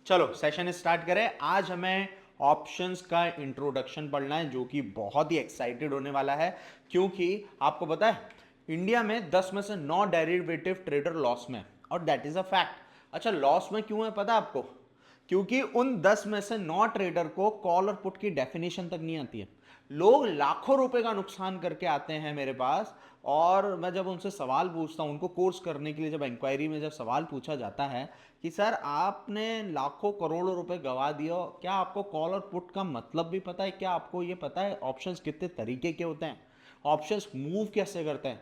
चलो session start करें। आज हमें ऑप्शंस का इंट्रोडक्शन पढ़ना है जो कि बहुत ही एक्साइटेड होने वाला है, क्योंकि आपको पता है इंडिया में 10 में से 9 डेरिवेटिव ट्रेडर लॉस में है, और दैट इज अ फैक्ट। अच्छा, लॉस में क्यों है पता है आपको? क्योंकि उन 10 में से 9 ट्रेडर को कॉल और पुट की डेफिनेशन तक नहीं आती है। लोग लाखों रुपए का नुकसान करके आते हैं मेरे पास, और मैं जब उनसे सवाल पूछता हूं, उनको कोर्स करने के लिए जब इंक्वायरी में जब सवाल पूछा जाता है कि सर आपने लाखों करोड़ों रुपए गवा दिए, क्या आपको कॉल और पुट का मतलब भी पता है? क्या आपको ये पता है ऑप्शंस कितने तरीके के होते हैं, ऑप्शंस मूव कैसे करते हैं?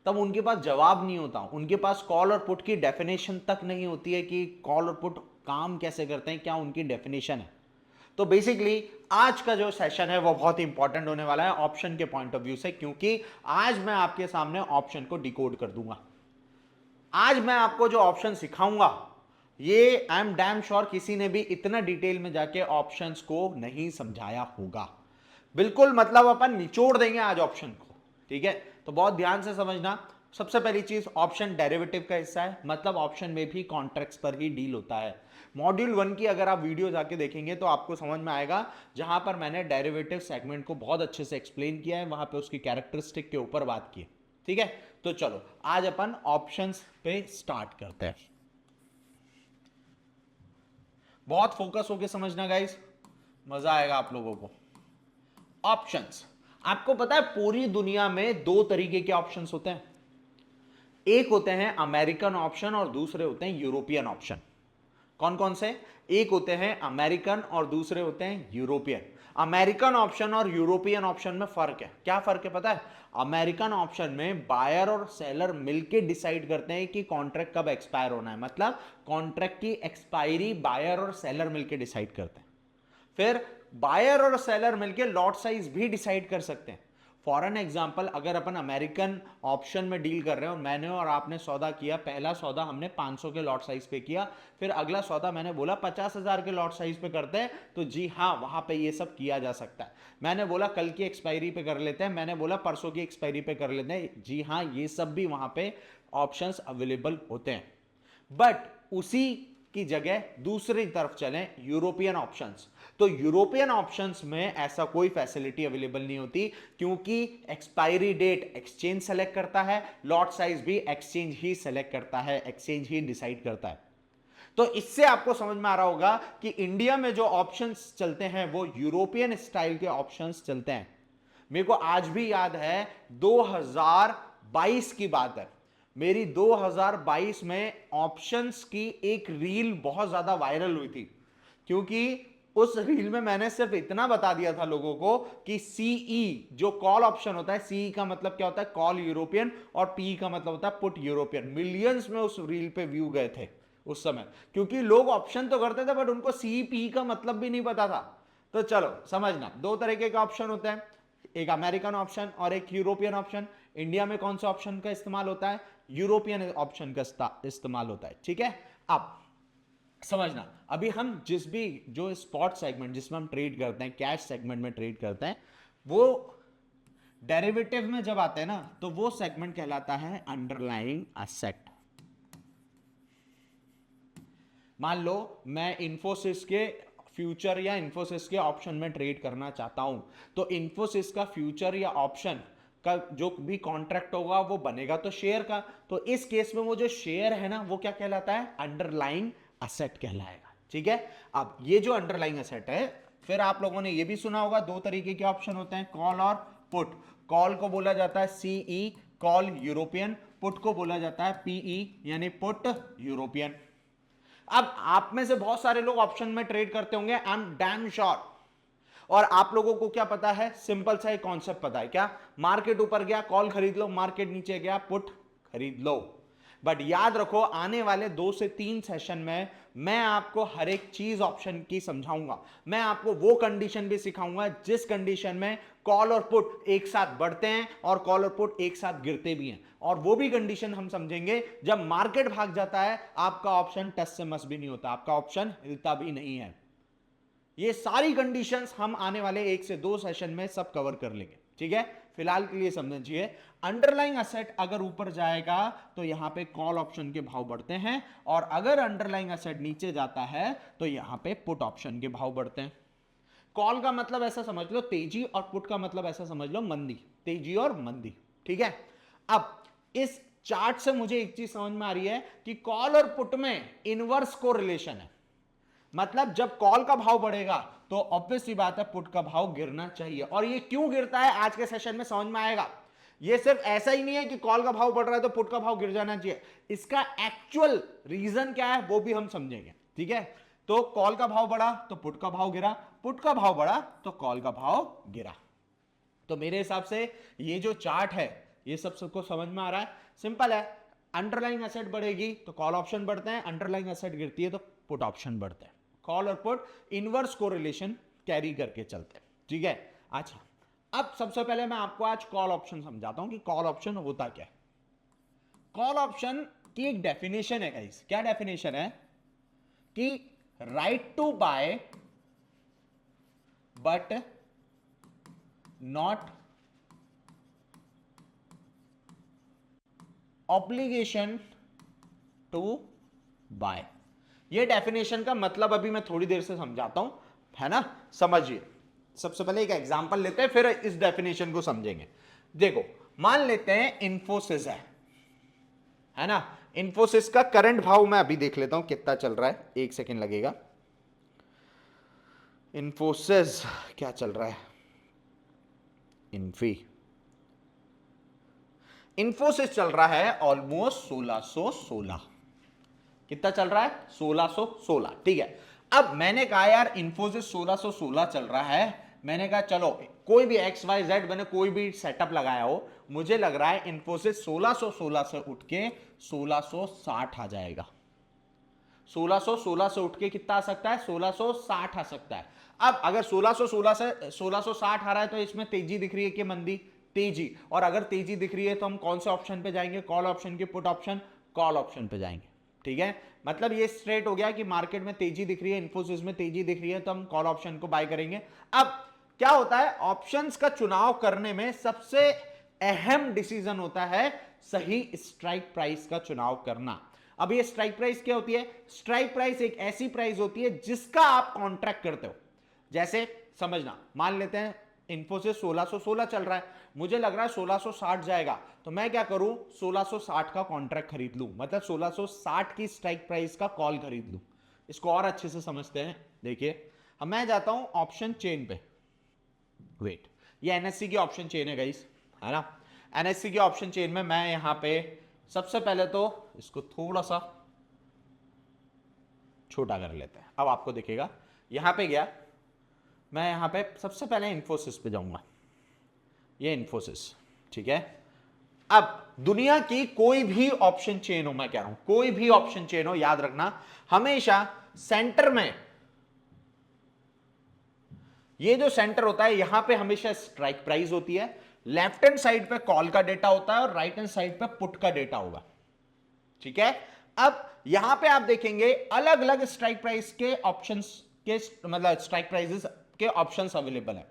तब उनके पास जवाब नहीं होता, उनके पास कॉल और पुट की डेफिनेशन तक नहीं होती है कि कॉल और पुट काम कैसे करते हैं, क्या उनकी डेफिनेशन है। तो बेसिकली आज का जो सेशन है वो बहुत इंपॉर्टेंट होने वाला है ऑप्शन के पॉइंट ऑफ व्यू से, क्योंकि आज मैं आपके सामने ऑप्शन को डिकोड कर दूंगा। आज मैं आपको जो ऑप्शन सिखाऊंगा, ये आई एम डैम श्योर किसी ने भी इतना डिटेल में जाके ऑप्शंस को नहीं समझाया होगा। बिल्कुल, मतलब अपन निचोड़ देंगे आज ऑप्शन को, ठीक है? तो बहुत ध्यान से समझना। सबसे पहली चीज, ऑप्शन डेरिवेटिव का हिस्सा है, मतलब ऑप्शन में भी कॉन्ट्रैक्ट्स पर ही डील होता है। मॉड्यूल 1 की अगर आप वीडियो जाके देखेंगे तो आपको समझ में आएगा, जहां पर मैंने डेरिवेटिव सेगमेंट को बहुत अच्छे से एक्सप्लेन किया है, वहां पे उसकी कैरेक्टरिस्टिक के ऊपर बात की है, ठीक है? तो चलो आज अपन ऑप्शंस पे स्टार्ट करते हैं। बहुत फोकस होके समझना गाइस, मजा आएगा आप लोगों को। ऑप्शंस, आपको पता है पूरी दुनिया में दो तरीके के ऑप्शंस होते हैं। एक होते हैं अमेरिकन ऑप्शन और दूसरे होते हैं यूरोपियन ऑप्शन। कौन कौन से? एक होते हैं अमेरिकन और दूसरे होते हैं यूरोपियन। अमेरिकन ऑप्शन और यूरोपियन ऑप्शन में फर्क है। क्या फर्क है पता है? अमेरिकन ऑप्शन में बायर और सेलर मिलके डिसाइड करते हैं कि कॉन्ट्रैक्ट कब एक्सपायर होना है, मतलब कॉन्ट्रैक्ट की एक्सपायरी बायर और सेलर मिलके डिसाइड करते हैं। फिर बायर और सेलर मिलके लॉट साइज भी डिसाइड कर सकते हैं। फॉर एन एग्जाम्पल, अगर अपन अमेरिकन ऑप्शन में डील कर रहे हो, मैंने और आपने सौदा किया, पहला सौदा हमने 500 के लॉट साइज पे किया, फिर अगला सौदा मैंने बोला 50,000 के लॉट साइज पे करते हैं, तो जी हाँ, वहां पे ये सब किया जा सकता है। मैंने बोला कल की एक्सपायरी पे कर लेते हैं, मैंने बोला परसों की एक्सपायरी पे कर लेते हैं, जी हाँ, ये सब भी वहां पे ऑप्शंस अवेलेबल होते हैं। बट उसी की जगह दूसरी तरफ चलें, यूरोपियन ऑप्शंस, तो यूरोपियन ऑप्शंस में ऐसा कोई फैसिलिटी अवेलेबल नहीं होती, क्योंकि एक्सपायरी डेट एक्सचेंज सेलेक्ट करता है, लॉट साइज भी एक्सचेंज ही सेलेक्ट करता है, एक्सचेंज ही डिसाइड करता है। तो इससे आपको समझ में आ रहा होगा कि इंडिया में जो ऑप्शंस चलते हैं वो यूरोपियन स्टाइल के ऑप्शंस चलते हैं। मेरे को आज भी याद है 2022 की बात है, मेरी 2022 में ऑप्शंस की एक रील बहुत ज्यादा वायरल हुई थी, क्योंकि उस रील में मैंने सिर्फ इतना बता दिया था लोगों को कि सीई जो कॉल ऑप्शन होता है, सीई का मतलब क्या होता है? कॉल यूरोपियन, और पी का मतलब होता है पुट यूरोपियन। मिलियंस में उस रील पे व्यू गए थे उस समय, क्योंकि लोग ऑप्शन तो करते थे बट उनको सी पी का मतलब भी नहीं पता था। तो चलो समझना, दो तरीके का ऑप्शन होता है, एक अमेरिकन ऑप्शन और एक यूरोपियन ऑप्शन। इंडिया में कौन सा ऑप्शन का इस्तेमाल होता है? यूरोपियन ऑप्शन का इस्तेमाल होता है, ठीक है? अब समझना, अभी हम जिस भी जो स्पॉट सेगमेंट जिसमें हम ट्रेड करते हैं, कैश सेगमेंट में ट्रेड करते हैं, वो डेरिवेटिव में जब आते हैं ना, तो वो सेगमेंट कहलाता है अंडरलाइंग असेट। मान लो मैं इंफोसिस के फ्यूचर या इंफोसिस के ऑप्शन में ट्रेड करना चाहता हूं, तो इंफोसिस का फ्यूचर या ऑप्शन का जो भी कॉन्ट्रैक्ट होगा वो बनेगा तो शेयर का। तो इस केस में वो जो शेयर है ना, वो क्या कहलाता है? अंडरलाइंग असेट कहलाएगा, ठीक है? अब ये जो अंडरलाइंग असेट है, फिर आप लोगों ने ये भी सुना होगा दो तरीके के ऑप्शन होते हैं, कॉल और पुट। कॉल को बोला जाता है सीई, कॉल यूरोपियन। पुट को बोला जाता है पीई, यानी पुट यूरोपियन। अब आप में से बहुत सारे लोग ऑप्शन में ट्रेड करते होंगे, आई एम डैम श्योर। और आप लोगों को क्या पता है? सिंपल सा एक कॉन्सेप्ट पता है क्या? मार्केट ऊपर गया कॉल खरीद लो, मार्केट नीचे गया पुट खरीद लो। बट याद रखो, आने वाले 2 से 3 सेशन में मैं आपको हर एक चीज ऑप्शन की समझाऊंगा। मैं आपको वो कंडीशन भी सिखाऊंगा जिस कंडीशन में कॉल और पुट एक साथ बढ़ते हैं और कॉल और पुट एक साथ गिरते भी हैं, और वो भी कंडीशन हम समझेंगे जब मार्केट भाग जाता है, आपका ऑप्शन टस से मस भी नहीं होता, आपका ऑप्शन हिलता भी नहीं है। ये सारी कंडीशंस हम आने वाले 1 से 2 सेशन में सब कवर कर लेंगे, ठीक है? फिलहाल के लिए समझिए, अंडरलाइंग असेट अगर ऊपर जाएगा तो यहां पे कॉल ऑप्शन के भाव बढ़ते हैं, और अगर अंडरलाइंग असेट नीचे जाता है तो यहां पे पुट ऑप्शन के भाव बढ़ते हैं। कॉल का मतलब ऐसा समझ लो तेजी, और पुट का मतलब ऐसा समझ लो मंदी, तेजी और मंदी। ठीक है, अब इस चार्ट से मुझे एक चीज समझ में आ रही है कि कॉल और पुट में इनवर्स को रिलेशन है। मतलब जब कॉल का भाव बढ़ेगा तो ऑब्वियस सी बात है पुट का भाव गिरना चाहिए, और ये क्यों गिरता है आज के सेशन में समझ में आएगा। ये सिर्फ ऐसा ही नहीं है कि कॉल का भाव बढ़ रहा है तो पुट का भाव गिर जाना चाहिए, इसका एक्चुअल रीजन क्या है वो भी हम समझेंगे। ठीक है, तो कॉल का भाव बढ़ा तो पुट का भाव गिरा, पुट का भाव बढ़ा तो कॉल का भाव गिरा। तो मेरे हिसाब से ये जो चार्ट है ये सब सबको समझ में आ रहा है, सिंपल है। अंडरलाइंग एसेट बढ़ेगी तो कॉल ऑप्शन बढ़ते हैं, अंडरलाइंग एसेट गिरती है तो पुट ऑप्शन बढ़ते हैं। कॉल और पुट इनवर्स कोरिलेशन कैरी करके चलते हैं। ठीक है, अच्छा अब सबसे पहले मैं आपको आज कॉल ऑप्शन समझाता हूं कि कॉल ऑप्शन होता क्या है। कॉल ऑप्शन की एक डेफिनेशन है गाइस, क्या डेफिनेशन है कि right to buy but not obligation to buy. ये डेफिनेशन का मतलब अभी मैं थोड़ी देर से समझाता हूं, है ना, समझिए। सबसे पहले एक एग्जांपल लेते हैं फिर इस डेफिनेशन को समझेंगे। देखो मान लेते हैं इन्फोसिस है ना, इन्फोसिस का करंट भाव मैं अभी देख लेता हूं कितना चल रहा है, एक सेकेंड लगेगा। इन्फोसिस क्या चल रहा है, इन्फोसिस चल रहा है ऑलमोस्ट 1616। कितना चल रहा है, 1616। ठीक है, अब मैंने कहा यार इन्फोसिस 1616 चल रहा है, मैंने कहा चलो कोई भी एक्स वाई जेड मैंने कोई भी सेटअप लगाया हो, मुझे लग रहा है इन्फोसिस 1616 से उठ के 1660 आ जाएगा। 1616 से उठ के कितना आ सकता है, 1660 आ सकता है। अब अगर 1616 से 1660 आ रहा है तो इसमें तेजी दिख रही है कि मंदी, तेजी। और अगर तेजी दिख रही है तो हम कौन से ऑप्शन पे जाएंगे, कॉल ऑप्शन की पुट ऑप्शन, कॉल ऑप्शन पे जाएंगे। ठीक है, मतलब ये स्ट्रेट हो गया कि मार्केट में तेजी दिख रही है, इन्फोसिस में तेजी दिख रही है तो हम कॉल ऑप्शन को बाय करेंगे। अब क्या होता है, ऑप्शंस का चुनाव करने में सबसे अहम डिसीजन होता है सही स्ट्राइक प्राइस का चुनाव करना। अब ये स्ट्राइक प्राइस क्या होती है, स्ट्राइक प्राइस एक ऐसी प्राइस होती है जिसका आप कॉन्ट्रैक्ट करते हो। जैसे समझना, मान लेते हैं इन्फोसिस 1616 चल रहा है, मुझे लग रहा है 1660 जाएगा, तो मैं क्या करूं, 1660 का कॉन्ट्रैक्ट खरीद लूं, मतलब 1660 की स्ट्राइक प्राइस का कॉल खरीद लूं। इसको और अच्छे से समझते हैं, देखिए अब मैं जाता हूं ऑप्शन चेन पे, वेट, ये एनएससी की ऑप्शन चेन है गाइस, है ना। एनएससी की ऑप्शन चेन में मैं यहां पे सबसे पहले तो इसको थोड़ा सा छोटा कर लेते हैं, अब आपको दिखेगा। यहां पे गया मैं, यहां पे सबसे पहले इन्फोसिस पे जाऊंगा, ये इन्फोसिस। ठीक है, अब दुनिया की कोई भी ऑप्शन चेन हो, मैं कह रहा हूं कोई भी ऑप्शन चेन हो, याद रखना हमेशा सेंटर में, ये जो सेंटर होता है यहां पे हमेशा स्ट्राइक प्राइस होती है, लेफ्ट हैंड साइड पे कॉल का डेटा होता है और राइट हैंड साइड पे पुट का डेटा होगा। ठीक है, अब यहां पे आप देखेंगे अलग अलग स्ट्राइक प्राइस के ऑप्शंस के, मतलब स्ट्राइक प्राइसेस के ऑप्शंस अवेलेबल है।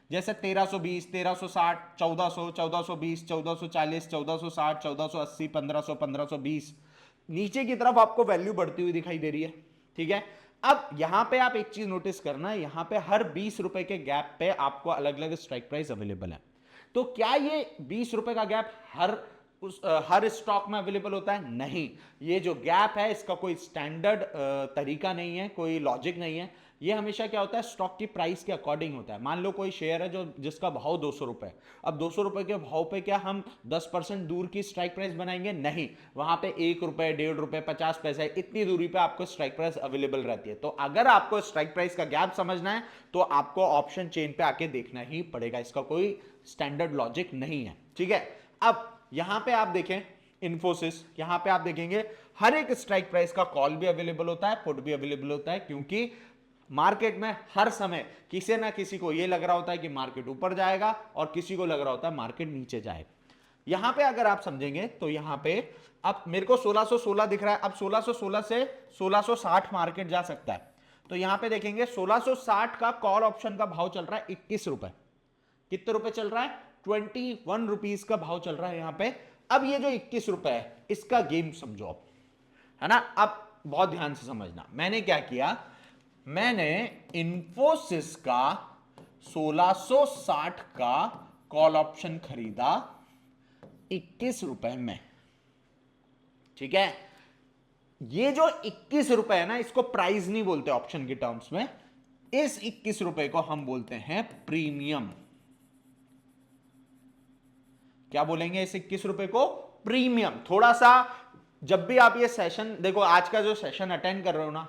जैसे 1320, 1360, 1400, 1420, 1440, 1460, 1480, 1500, 1520, नीचे की तरफ आपको वैल्यू बढ़ती हुई दिखाई दे रही है। ठीक है, अब यहां पे आप एक चीज नोटिस करना, यहां पे हर 20 रुपए के गैप पे आपको अलग अलग स्ट्राइक प्राइस अवेलेबल है। तो क्या ये 20 रुपए का गैप हर स्टॉक में अवेलेबल होता है? नहीं, ये जो गैप है इसका कोई स्टैंडर्ड तरीका नहीं है, कोई लॉजिक नहीं है। ये हमेशा क्या होता है, स्टॉक की प्राइस के अकॉर्डिंग होता है। मान लो कोई शेयर है जो जिसका भाव 200 रुपए, अब 200 रुपए के भाव पे क्या हम 10% दूर की स्ट्राइक प्राइस बनाएंगे? नहीं, वहां पे 1 रुपए, 1.5 रुपए, 50 पैसे, इतनी दूरी पे आपको स्ट्राइक प्राइस अवेलेबल रहती है। तो अगर आपको स्ट्राइक प्राइस का गैप समझना है तो आपको ऑप्शन चेन पे आके देखना ही पड़ेगा, इसका कोई स्टैंडर्ड लॉजिक नहीं है। ठीक है, अब यहां पे आप देखें इन्फोसिस, यहां पे आप देखेंगे हर एक स्ट्राइक प्राइस का कॉल भी अवेलेबल होता है, पुट भी अवेलेबल होता है, क्योंकि मार्केट में हर समय किसी ना किसी को यह लग रहा होता है कि मार्केट ऊपर जाएगा और किसी को लग रहा होता है मार्केट नीचे जाएगा। यहां पे अगर आप समझेंगे तो यहां पे अब मेरे को 1616 दिख रहा है, अब 1616 से 1660 मार्केट जा सकता है। तो यहां पे देखेंगे 1660 का कॉल ऑप्शन का भाव चल रहा है 21 रुपए। कितने रुपए चल रहा है? ₹21 का भाव चल रहा है यहां पे। अब ये जो 21 रुपए है इसका गेम समझो आप, है ना। अब बहुत ध्यान से समझना, मैंने क्या किया, मैंने इंफोसिस का 1660 का कॉल ऑप्शन खरीदा 21 रुपए में, ठीक है। ये जो 21 रुपए है ना, इसको प्राइस नहीं बोलते ऑप्शन के टर्म्स में, इस 21 रुपए को हम बोलते हैं प्रीमियम। क्या बोलेंगे इस 21 रुपए को? प्रीमियम। थोड़ा सा जब भी आप ये सेशन देखो, आज का जो सेशन अटेंड कर रहे हो ना,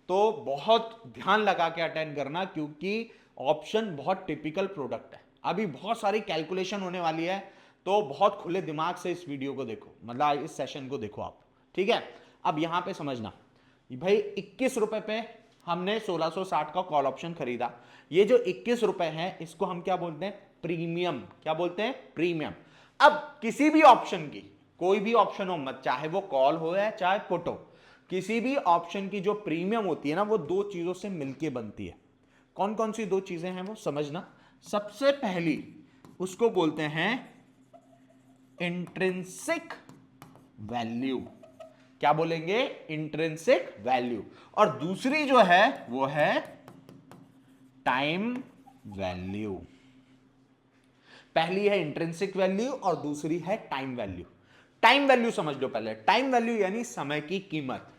तो बहुत ध्यान लगा के अटेंड करना, क्योंकि ऑप्शन बहुत टिपिकल प्रोडक्ट है। अभी बहुत सारी कैलकुलेशन होने वाली है, तो बहुत खुले दिमाग से इस वीडियो को देखो, मतलब इस सेशन को देखो आप, ठीक है। अब यहां पे समझना भाई, 21 रुपए पे हमने 1660 का कॉल ऑप्शन खरीदा। ये जो 21 रुपए है इसको हम क्या बोलते हैं? प्रीमियम। क्या बोलते हैं? प्रीमियम। अब किसी भी ऑप्शन की, कोई भी ऑप्शन हो, मत चाहे वो कॉल हो या चाहे पुट हो, किसी भी ऑप्शन की जो प्रीमियम होती है ना, वो दो चीजों से मिलके बनती है। कौन कौन सी दो चीजें हैं वो समझना। सबसे पहली उसको बोलते हैं इंट्रिंसिक वैल्यू। क्या बोलेंगे? Intrinsic value. और दूसरी जो है वो है टाइम वैल्यू। पहली है इंट्रिंसिक वैल्यू और दूसरी है टाइम वैल्यू। टाइम वैल्यू समझ लो पहले। टाइम वैल्यू यानी समय की कीमत।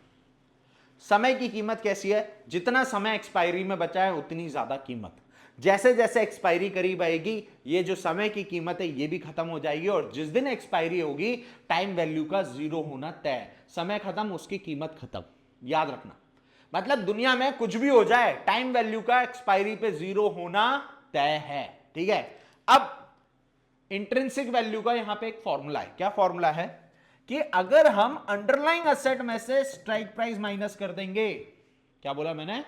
समय की कीमत कैसी है? जितना समय एक्सपायरी में बचा है उतनी ज्यादा कीमत। जैसे जैसे एक्सपायरी करीब आएगी, ये जो समय की कीमत है ये भी खत्म हो जाएगी, और जिस दिन एक्सपायरी होगी टाइम वैल्यू का जीरो होना तय। समय खत्म, उसकी कीमत खत्म। याद रखना, मतलब दुनिया में कुछ भी हो जाए, टाइम वैल्यू का एक्सपायरी पे जीरो होना तय है, ठीक है। अब इंट्रिंसिक वैल्यू का यहां पे एक फॉर्मूला है। क्या फॉर्मूला है? कि अगर हम अंडरलाइंग असेट में से स्ट्राइक प्राइस माइनस कर देंगे, क्या बोला मैंने?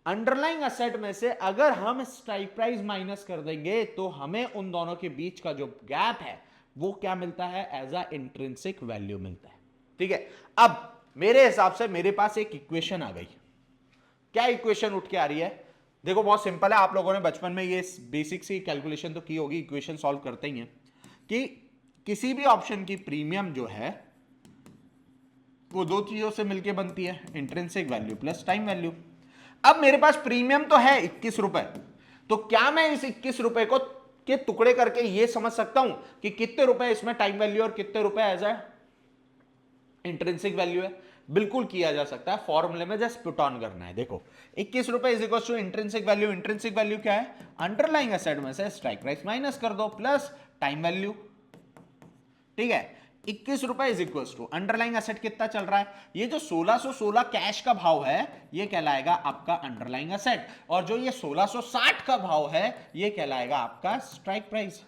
अंडरलाइंग असेट में से अगर हम स्ट्राइक प्राइस माइनस कर देंगे, तो हमें उन दोनों के बीच का जो गैप है वो क्या मिलता है? एज अ इंट्रिंसिक वैल्यू मिलता है, ठीक है। अब मेरे हिसाब से मेरे पास एक इक्वेशन आ गई। क्या इक्वेशन उठ के आ रही है? देखो बहुत सिंपल है, आप लोगों ने बचपन में ये बेसिक सी कैलकुलेशन तो की होगी, इक्वेशन सॉल्व करते ही हैं, कि किसी भी ऑप्शन की प्रीमियम जो है वो दो चीजों से मिलकर बनती है, intrinsic value plus time value. अब मेरे पास प्रीमियम तो है 21 रुपए, तो क्या मैं इस 21 रुपए को के टुकड़े करके ये समझ सकता हूं कि कितने रुपए इसमें टाइम वैल्यू और कितने रुपए एज ए इंट्रिंसिक वैल्यू है? बिल्कुल किया जा सकता है। फॉर्मूले में जस्ट पुट ऑन करना है। देखो 21 रुपए is equal to intrinsic value. Intrinsic value क्या है? अंडरलाइंग एसेट में से स्ट्राइक प्राइस माइनस कर दो प्लस टाइम वैल्यू, ठीक है। 21 रुपए is equal to underlying asset कितना चल रहा है? ये जो 1616 कैश का भाव है ये कहलाएगा आपका अंडरलाइंग एसेट, और जो ये 1660 का भाव है ये कहलाएगा आपका स्ट्राइक प्राइस,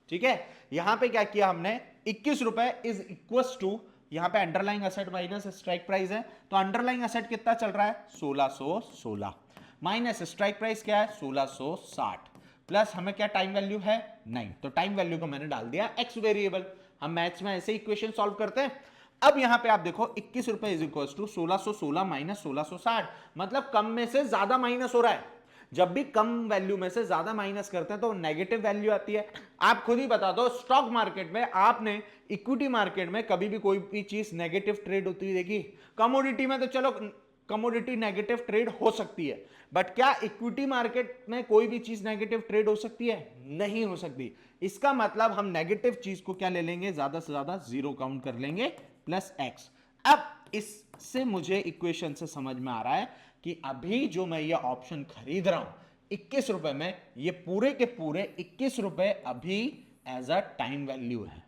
ठीक है। यहां पे क्या किया हमने? 21 रुपए इज इक्वल टू, यहां पे underlying asset minus strike price है, तो अंडरलाइंग एसेट कितना चल रहा है? 1616 माइनस स्ट्राइक प्राइस क्या है? 1660 प्लस हमें क्या टाइम वैल्यू है? 9। तो टाइम वैल्यू को मैंने डाल दिया एक्स वेरिएबल। हम मैथ्स में ऐसे इक्वेशन सॉल्व करते हैं। अब यहां पे आप देखो 21 रुपए इज इक्वल टू 1616 माइनस 1660, मतलब कम में से ज्यादा माइनस हो रहा है। जब भी कम वैल्यू में से ज्यादा माइनस करते हैं तो नेगेटिव वैल्यू आती है। आप खुद ही बता दो, स्टॉक मार्केट में आपने, इक्विटी मार्केट में कभी भी कोई भी चीज नेगेटिव ट्रेड होती देखी? कमोडिटी में तो चलो कमोडिटी नेगेटिव ट्रेड हो सकती है, बट क्या इक्विटी मार्केट में कोई भी चीज नेगेटिव ट्रेड हो सकती है? नहीं हो सकती। इसका मतलब हम नेगेटिव चीज को क्या ले लेंगे? ज्यादा से ज्यादा जीरो काउंट कर लेंगे प्लस एक्स। अब इससे मुझे इक्वेशन से समझ में आ रहा है कि अभी जो मैं ये ऑप्शन खरीद रहा हूं 21 रुपए में, ये पूरे के पूरे 21 रुपए अभी एज अ टाइम वैल्यू है,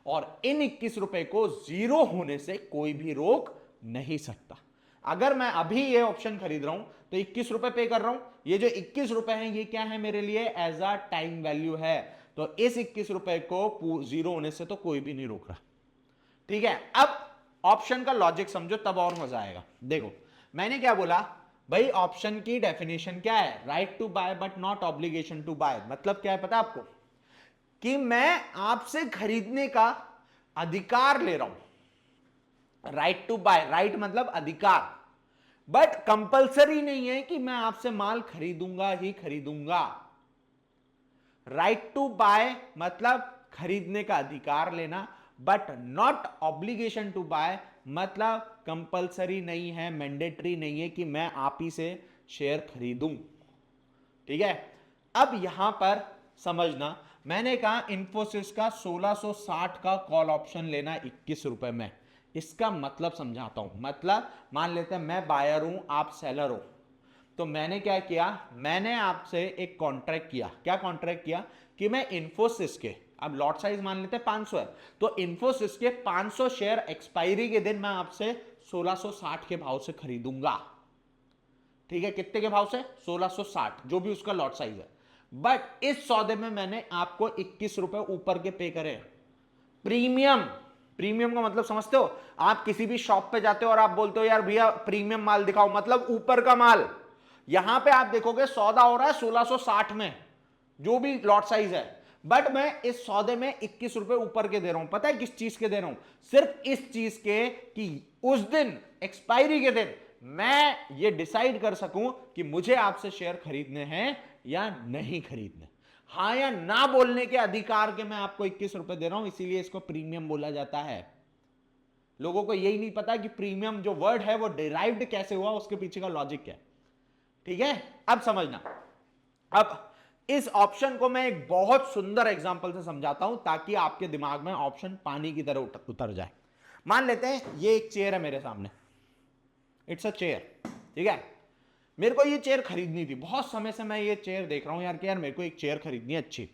और इन 21 रुपए को जीरो होने से कोई भी रोक नहीं सकता। अगर मैं अभी ये ऑप्शन खरीद रहा हूं तो 21 रुपए पे कर रहा हूं, ये जो 21 रुपए हैं ये क्या है मेरे लिए? एज अ टाइम वैल्यू है। तो इस 21 रुपए को जीरो होने से तो कोई भी नहीं रोक रहा, ठीक है। अब ऑप्शन का लॉजिक समझो, तब और मजा आएगा। देखो मैंने क्या बोला भाई, ऑप्शन की डेफिनेशन क्या है? Right to buy but not obligation to buy. मतलब क्या है पता आपको? कि मैं आपसे खरीदने का अधिकार ले रहा हूं। राइट टू बाय, राइट मतलब अधिकार, बट कंपलसरी नहीं है कि मैं आपसे माल खरीदूंगा ही खरीदूंगा। राइट टू बाय मतलब खरीदने का अधिकार लेना, but not obligation to buy मतलब कंपलसरी नहीं है, मैंडेटरी नहीं है कि मैं आप ही से शेयर खरीदूं। ठीक है, अब यहां पर समझना, मैंने कहा इंफोसिस का 1660 का कॉल ऑप्शन लेना 21 रुपए में। इसका मतलब समझाता हूं, मतलब मान लेते हैं मैं बायर हूं, आप सेलर हो, तो मैंने क्या किया, मैंने आपसे एक कॉन्ट्रैक्ट किया। क्या कॉन्ट्रैक्ट किया कि मैं इंफोसिस के, अब लॉट साइज मान लेते हैं 500 है, तो इंफोसिस के 500 शेयर एक्सपायरी के दिन मैं आपसे 1660 के भाव से खरीदूंगा। ठीक है, कितने के भाव से? 1660, जो भी उसका लॉट साइज है। बट इस सौदे में मैंने आपको 21 रुपए ऊपर के पे करे प्रीमियम। प्रीमियम का मतलब समझते हो? आप किसी भी शॉप पे जाते हो और आप बोलते हो यार भैया प्रीमियम माल दिखाओ, मतलब ऊपर का माल। यहां पे आप देखोगे सौदा हो रहा है 1660 में, जो भी लॉट साइज है, बट मैं इस सौदे में 21 रुपए ऊपर के दे रहा हूं। पता है किस चीज के दे रहा हूं? सिर्फ इस चीज के कि उस दिन एक्सपायरी के दिन मैं ये डिसाइड कर सकूं कि मुझे आपसे शेयर खरीदने हैं या नहीं खरीदने। हाँ या ना बोलने के अधिकार के मैं आपको 21 रुपए दे रहा हूं, इसीलिए इसको प्रीमियम बोला जाता है। लोगों को यही नहीं पता कि प्रीमियम जो वर्ड है वो डिराइव्ड कैसे हुआ, उसके पीछे का लॉजिक क्या है। ठीक है, अब समझना। अब इस ऑप्शन को मैं एक बहुत सुंदर एग्जांपल से समझाता हूं ताकि आपके दिमाग में ऑप्शन पानी की तरह उतर जाए। मान लेते हैं ये एक चेयर है मेरे सामने, इट्स अ चेयर। ठीक है, मेरे को ये चेयर खरीदनी थी, बहुत समय से मैं ये चेयर देख रहा हूं यार कि यार मेरे को एक चेयर खरीदनी है अच्छी।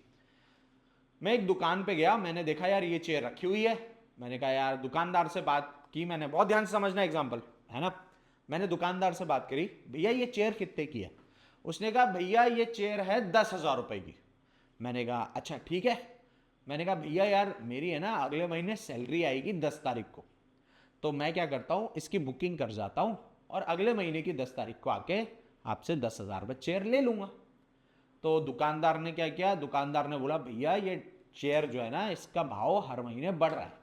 मैं एक दुकान पे गया, मैंने देखा यार ये चेयर रखी हुई है। मैंने कहा यार, दुकानदार से बात की मैंने, बहुत ध्यान से समझना एग्जांपल है ना। मैंने दुकानदार से बात करी, भैया ये चेयर कितने की है? उसने कहा भैया ये चेयर है 10,000 रुपए की। मैंने कहा अच्छा ठीक है। मैंने कहा भैया यार मेरी है ना अगले महीने सैलरी आएगी 10 तारीख को, तो मैं क्या करता हूँ इसकी बुकिंग कर जाता हूँ और अगले महीने की 10 तारीख को आके आपसे 10,000 रुपये चेयर ले लूँगा। तो दुकानदार ने क्या किया, दुकानदार ने बोला भैया ये चेयर जो है ना इसका भाव हर महीने बढ़ रहा है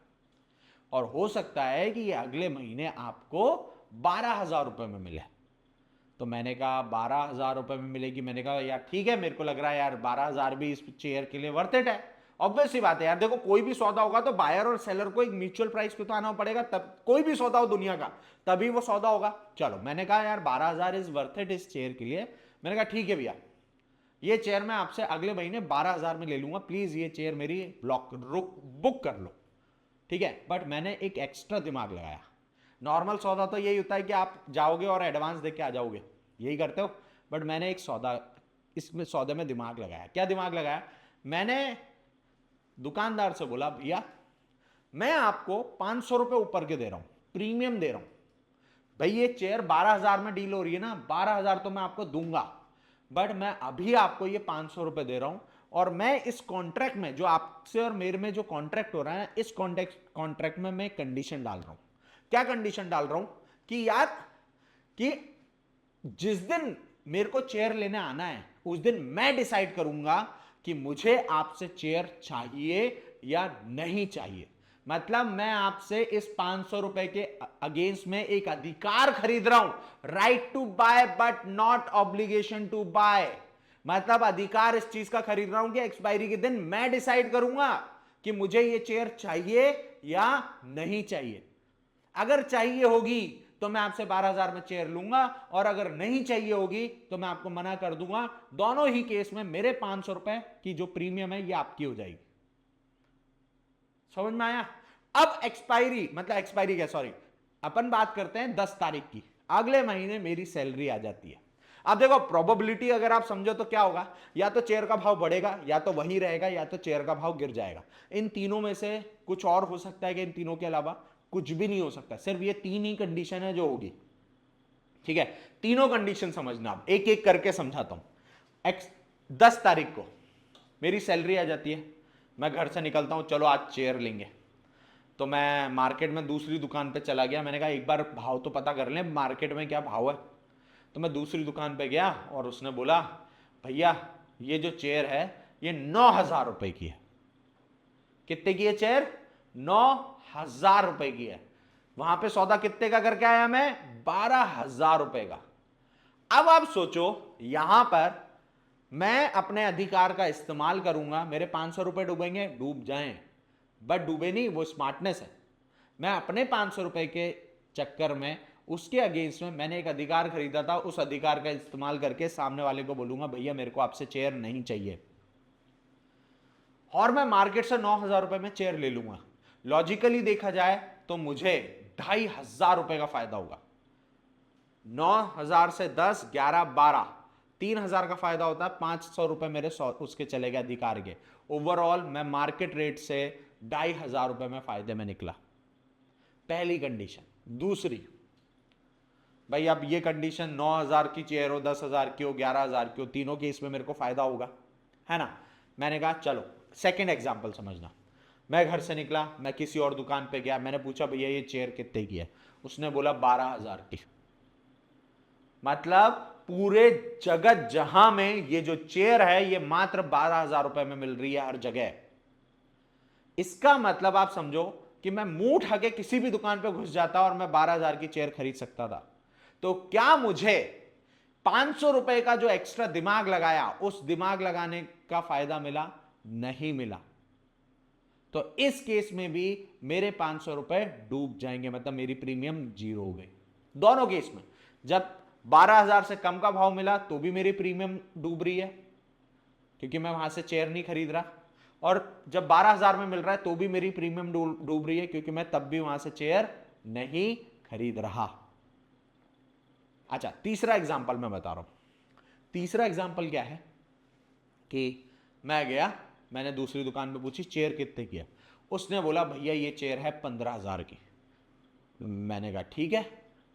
और हो सकता है कि ये अगले महीने आपको 12,000 रुपये में मिले। तो मैंने कहा 12,000 रुपये में मिलेगी? मैंने कहा यार ठीक है, मेरे को लग रहा है यार 12,000 भी इस चेयर के लिए वर्थ इट है। ऑब्वियस सी बात है यार, देखो कोई भी सौदा होगा तो बायर और सेलर को एक म्यूचुअल प्राइस पे तो आना पड़ेगा, तब कोई भी सौदा हो दुनिया का तभी वो सौदा होगा। चलो मैंने कहा यार 12,000 इज वर्थ इट इस चेयर के लिए। मैंने कहा ठीक है भैया, ये चेयर मैं आपसे अगले महीने 12,000 में ले लूंगा, प्लीज ये चेयर मेरी बुक कर लो। ठीक है, बट मैंने एक एक्स्ट्रा दिमाग लगाया। नॉर्मल सौदा तो यही होता है कि आप जाओगे और एडवांस देके आ जाओगे, यही करते हो। बट मैंने एक सौदा, इसमें सौदे में दिमाग लगाया। क्या दिमाग लगाया? मैंने दुकानदार से बोला भैया मैं आपको 500 रुपये ऊपर के दे रहा हूं, प्रीमियम दे रहा हूं। भाई ये चेयर 12,000 में डील हो रही है ना, 12,000 तो मैं आपको दूंगा, बट मैं अभी आपको ये 500 रुपए दे रहा हूं। और मैं इस कॉन्ट्रैक्ट में, जो आपसे और मेरे में जो कॉन्ट्रैक्ट हो रहा है, इस कॉन्ट्रैक्ट में मैं कंडीशन डाल रहा हूं। क्या कंडीशन डाल रहा हूं? कि यार कि जिस दिन मेरे को चेयर लेने आना है उस दिन मैं डिसाइड करूंगा कि मुझे आपसे चेयर चाहिए या नहीं चाहिए। मतलब मैं आपसे इस 500 रुपए के अगेंस्ट में एक अधिकार खरीद रहा हूं, right to buy but not obligation to buy. मतलब अधिकार इस चीज का खरीद रहा हूं कि एक्सपायरी के दिन मैं डिसाइड करूंगा कि मुझे ये चेयर चाहिए या नहीं चाहिए। अगर चाहिए होगी तो मैं आपसे 12,000 में चेयर लूंगा, और अगर नहीं चाहिए होगी तो मैं आपको मना कर दूंगा। दोनों ही केस में मेरे 500 रुपए की जो प्रीमियम है ये आपकी हो जाएगी। समझ में आया? अब एक्सपायरी, मतलब एक्सपायरी क्या, सॉरी, अपन बात करते हैं 10 तारीख की, अगले महीने मेरी सैलरी आ जाती है। अब देखो प्रोबेबिलिटी अगर आप समझो तो क्या होगा, या तो चेयर का भाव बढ़ेगा, या तो वही रहेगा, या तो चेयर का भाव गिर जाएगा। इन तीनों में से कुछ और हो सकता है कि इन तीनों के अलावा कुछ भी नहीं हो सकता। सिर्फ ये तीन ही कंडीशन है जो होगी। ठीक है, तीनों कंडीशन समझना, आप एक एक करके समझाता हूं। 10 तारीख को मेरी सैलरी आ जाती है, मैं घर से निकलता हूं, चलो आज चेयर लेंगे। तो मैं मार्केट में दूसरी दुकान पे चला गया, मैंने कहा एक बार भाव तो पता कर लें मार्केट में क्या भाव है। तो मैं दूसरी दुकान पे गया और उसने बोला भैया ये जो चेयर है ये 9,000 रुपए की है। कितने की है चेयर? 9,000 रुपए की है। वहां पे सौदा कितने का करके आया मैं? 12,000 रुपए का। अब आप सोचो, यहां पर मैं अपने अधिकार का इस्तेमाल करूंगा, मेरे 500 रुपए डूबेंगे, डूब जाएं, बट डूबे नहीं, वो स्मार्टनेस है। मैं अपने 500 रुपए के चक्कर में, उसके अगेंस्ट में मैंने एक अधिकार खरीदा था, उस अधिकार का इस्तेमाल करके सामने वाले को बोलूंगा भैया मेरे को आपसे चेयर नहीं चाहिए, और मैं मार्केट से 9,000 रुपए में चेयर ले लूंगा। लॉजिकली देखा जाए तो मुझे 2,500 रुपए का फायदा होगा। 9,000 से 10, 11, 12, 3,000 का फायदा होता है। 500 रुपए मेरे उसके चले गए अधिकार के। ओवरऑल मैं मार्केट रेट से 2,500 रुपए में फायदे में निकला। पहली कंडीशन। दूसरी, भाई अब ये कंडीशन 9,000 की चेयर हो, 10,000 की हो, 11,000 की हो, तीनों केस में मेरे को फायदा होगा, है ना। मैंने कहा चलो सेकंड एग्जांपल समझना। मैं घर से निकला, मैं किसी और दुकान पे गया, मैंने पूछा भैया ये चेयर कितने की है? उसने बोला 12,000 की। मतलब पूरे जगत जहां में ये जो चेयर है ये मात्र 12,000 रुपए में मिल रही है हर जगह। इसका मतलब आप समझो कि मैं मुंह उठा के किसी भी दुकान पे घुस जाता और मैं 12,000 की चेयर खरीद सकता था। तो क्या मुझे 500 रुपए का जो एक्स्ट्रा दिमाग लगाया, उस दिमाग लगाने का फायदा मिला? नहीं मिला। तो इस केस में भी मेरे 500 रुपए डूब जाएंगे, मतलब मेरी प्रीमियम जीरो हो गई। दोनों केस में जब 12,000 से कम का भाव मिला तो भी मेरी प्रीमियम डूब रही है क्योंकि मैं वहां से चेयर नहीं खरीद रहा, और जब 12,000 में मिल रहा है तो भी मेरी प्रीमियम डूब रही है क्योंकि मैं तब भी वहां से चेयर नहीं खरीद रहा। अच्छा, तीसरा एग्जाम्पल मैं बता रहा हूं। तीसरा एग्जाम्पल क्या है कि मैं गया, मैंने दूसरी दुकान पे पूछी चेयर कितने की है। उसने बोला भैया ये चेयर है 15,000 की। मैंने कहा ठीक है।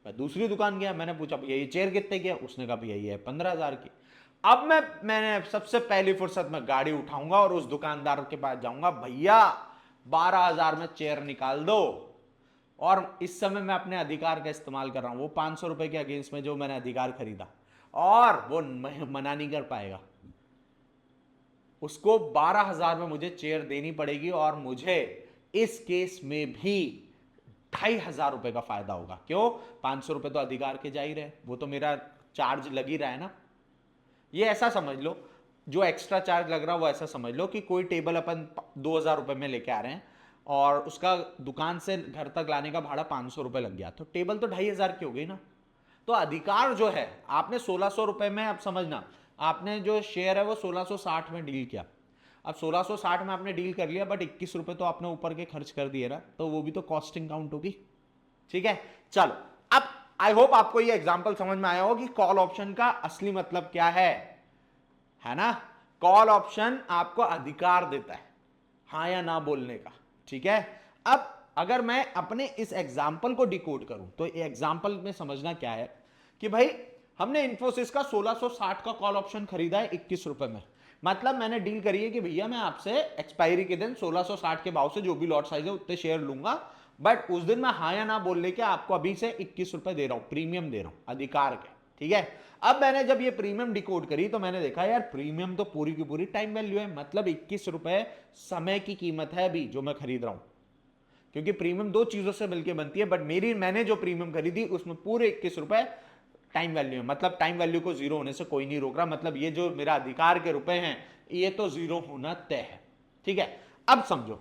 मैं दूसरी दुकान गया, मैंने पूछा भैया ये चेयर कितने की है? उसने कहा भैया ये है 15,000 की। अब मैंने सबसे पहली फुर्सत में गाड़ी उठाऊंगा और उस दुकानदार के पास जाऊंगा, भैया 12,000 में चेयर निकाल दो। और इस समय मैं अपने अधिकार का इस्तेमाल कर रहा हूं, वो 500 रुपए के अगेंस्ट में जो मैंने अधिकार खरीदा, और वो मना नहीं कर पाएगा। उसको 12,000 में मुझे चेयर देनी पड़ेगी और मुझे इस केस में भी 2,500 रुपए का फायदा होगा। क्यों? 500 रुपए तो अधिकार के जा ही रहे, वो तो मेरा चार्ज लग ही रहा है ना। ये ऐसा समझ लो, जो एक्स्ट्रा चार्ज लग रहा है वो ऐसा समझ लो कि कोई टेबल अपन 2,000 रुपए में लेके आ रहे हैं और उसका दुकान से घर तक लाने का भाड़ा 500 रुपए लग गया, तो टेबल तो 2,500 की हो गई ना। तो अधिकार जो है आपने 1,600 रुपए में, अब समझना, आपने जो शेयर है वो 1,660 में डील किया। अब 1,660 में आपने डील कर लिया, बट 21 रुपए तो आपने ऊपर के खर्च कर दिए ना, तो वो भी तो कॉस्टिंग काउंट होगी। ठीक है, चलो अब आई होप आपको ये एग्जांपल समझ में आया हो कि कॉल ऑप्शन का असली मतलब क्या है ना। कॉल ऑप्शन आपको अधिकार देता है हाँ या ना बोलने का। ठीक है, अब अगर मैं अपने इस एग्जाम्पल को डिकोड करूं तो एग्जाम्पल में समझना क्या है कि भाई हमने इन्फोसिस का 1,660 का कॉल ऑप्शन खरीदा है 21 रुपए में। मतलब मैंने डील करी है कि भैया मैं आपसे एक्सपायरी के दिन 1,660 के भाव से जो भी लॉट साइज है उतने शेयर लूंगा, बट उस दिन मैं हाँ या ना बोल लेके आपको अभी से 21 रुपए दे रहा हूं, प्रीमियम दे रहा हूं अधिकार के। ठीक है, अब मैंने जब ये प्रीमियम डिकोड करी तो मैंने देखा यार प्रीमियम तो पूरी की पूरी टाइम वैल्यू है, मतलब 21 रुपए समय की कीमत है अभी जो मैं खरीद रहा हूं, क्योंकि प्रीमियम दो चीजों से मिलकर बनती है, बट मैंने जो प्रीमियम खरीदी उसमें पूरे 21 रुपए टाइम वैल्यू है। मतलब टाइम वैल्यू को जीरो होने से कोई नहीं रोक रहा, मतलब ये जो मेरा अधिकार के रुपए हैं ये तो जीरो होना तय है। ठीक है, अब समझो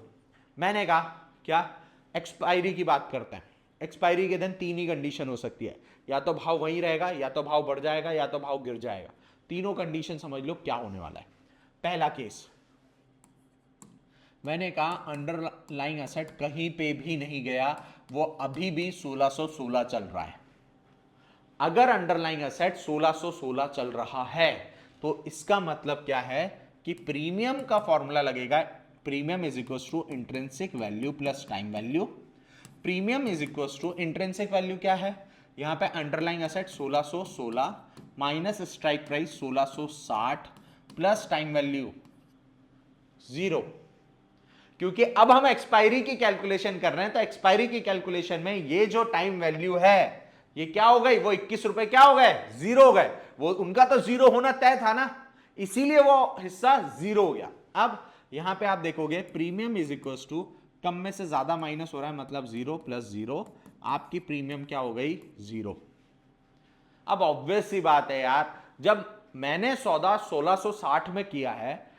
मैंने कहा क्या, एक्सपायरी की बात करते हैं। एक्सपायरी के दिन तीन ही कंडीशन हो सकती है, या तो भाव वहीं रहेगा, या तो भाव बढ़ जाएगा, या तो भाव गिर जाएगा। तीनों कंडीशन समझ लो क्या होने वाला है। पहला केस, मैंने कहा अंडरलाइंग एसेट कहीं पे भी नहीं गया, वो अभी भी 1,616 चल रहा है। अगर अंडरलाइंग एसेट 1,616 चल रहा है तो इसका मतलब क्या है कि प्रीमियम का फॉर्मूला लगेगा, premium is equal to intrinsic value plus time value. Premium is equal to intrinsic value क्या है, यहां पे underlying asset 1,616 minus strike price 1,660 plus time value 0। क्योंकि अब हम एक्सपायरी की कैलकुलेशन कर रहे हैं, तो एक्सपायरी की कैलकुलेशन में ये जो टाइम वैल्यू है ये क्या हो गई, वो 21 रुपए क्या हो गए, जीरो हो गए। वो उनका तो जीरो होना तय था ना, इसीलिए वो हिस्सा जीरो हो गया। अब यहां पे आप देखोगे प्रीमियम इज इक्वल टू, कम में से ज्यादा माइनस हो रहा है, मतलब 0 प्लस 0, आपकी प्रीमियम क्या हो गई, 0। अब ऑब्वियस सी बात है यार, जब मैंने सौदा 1660 में किया है,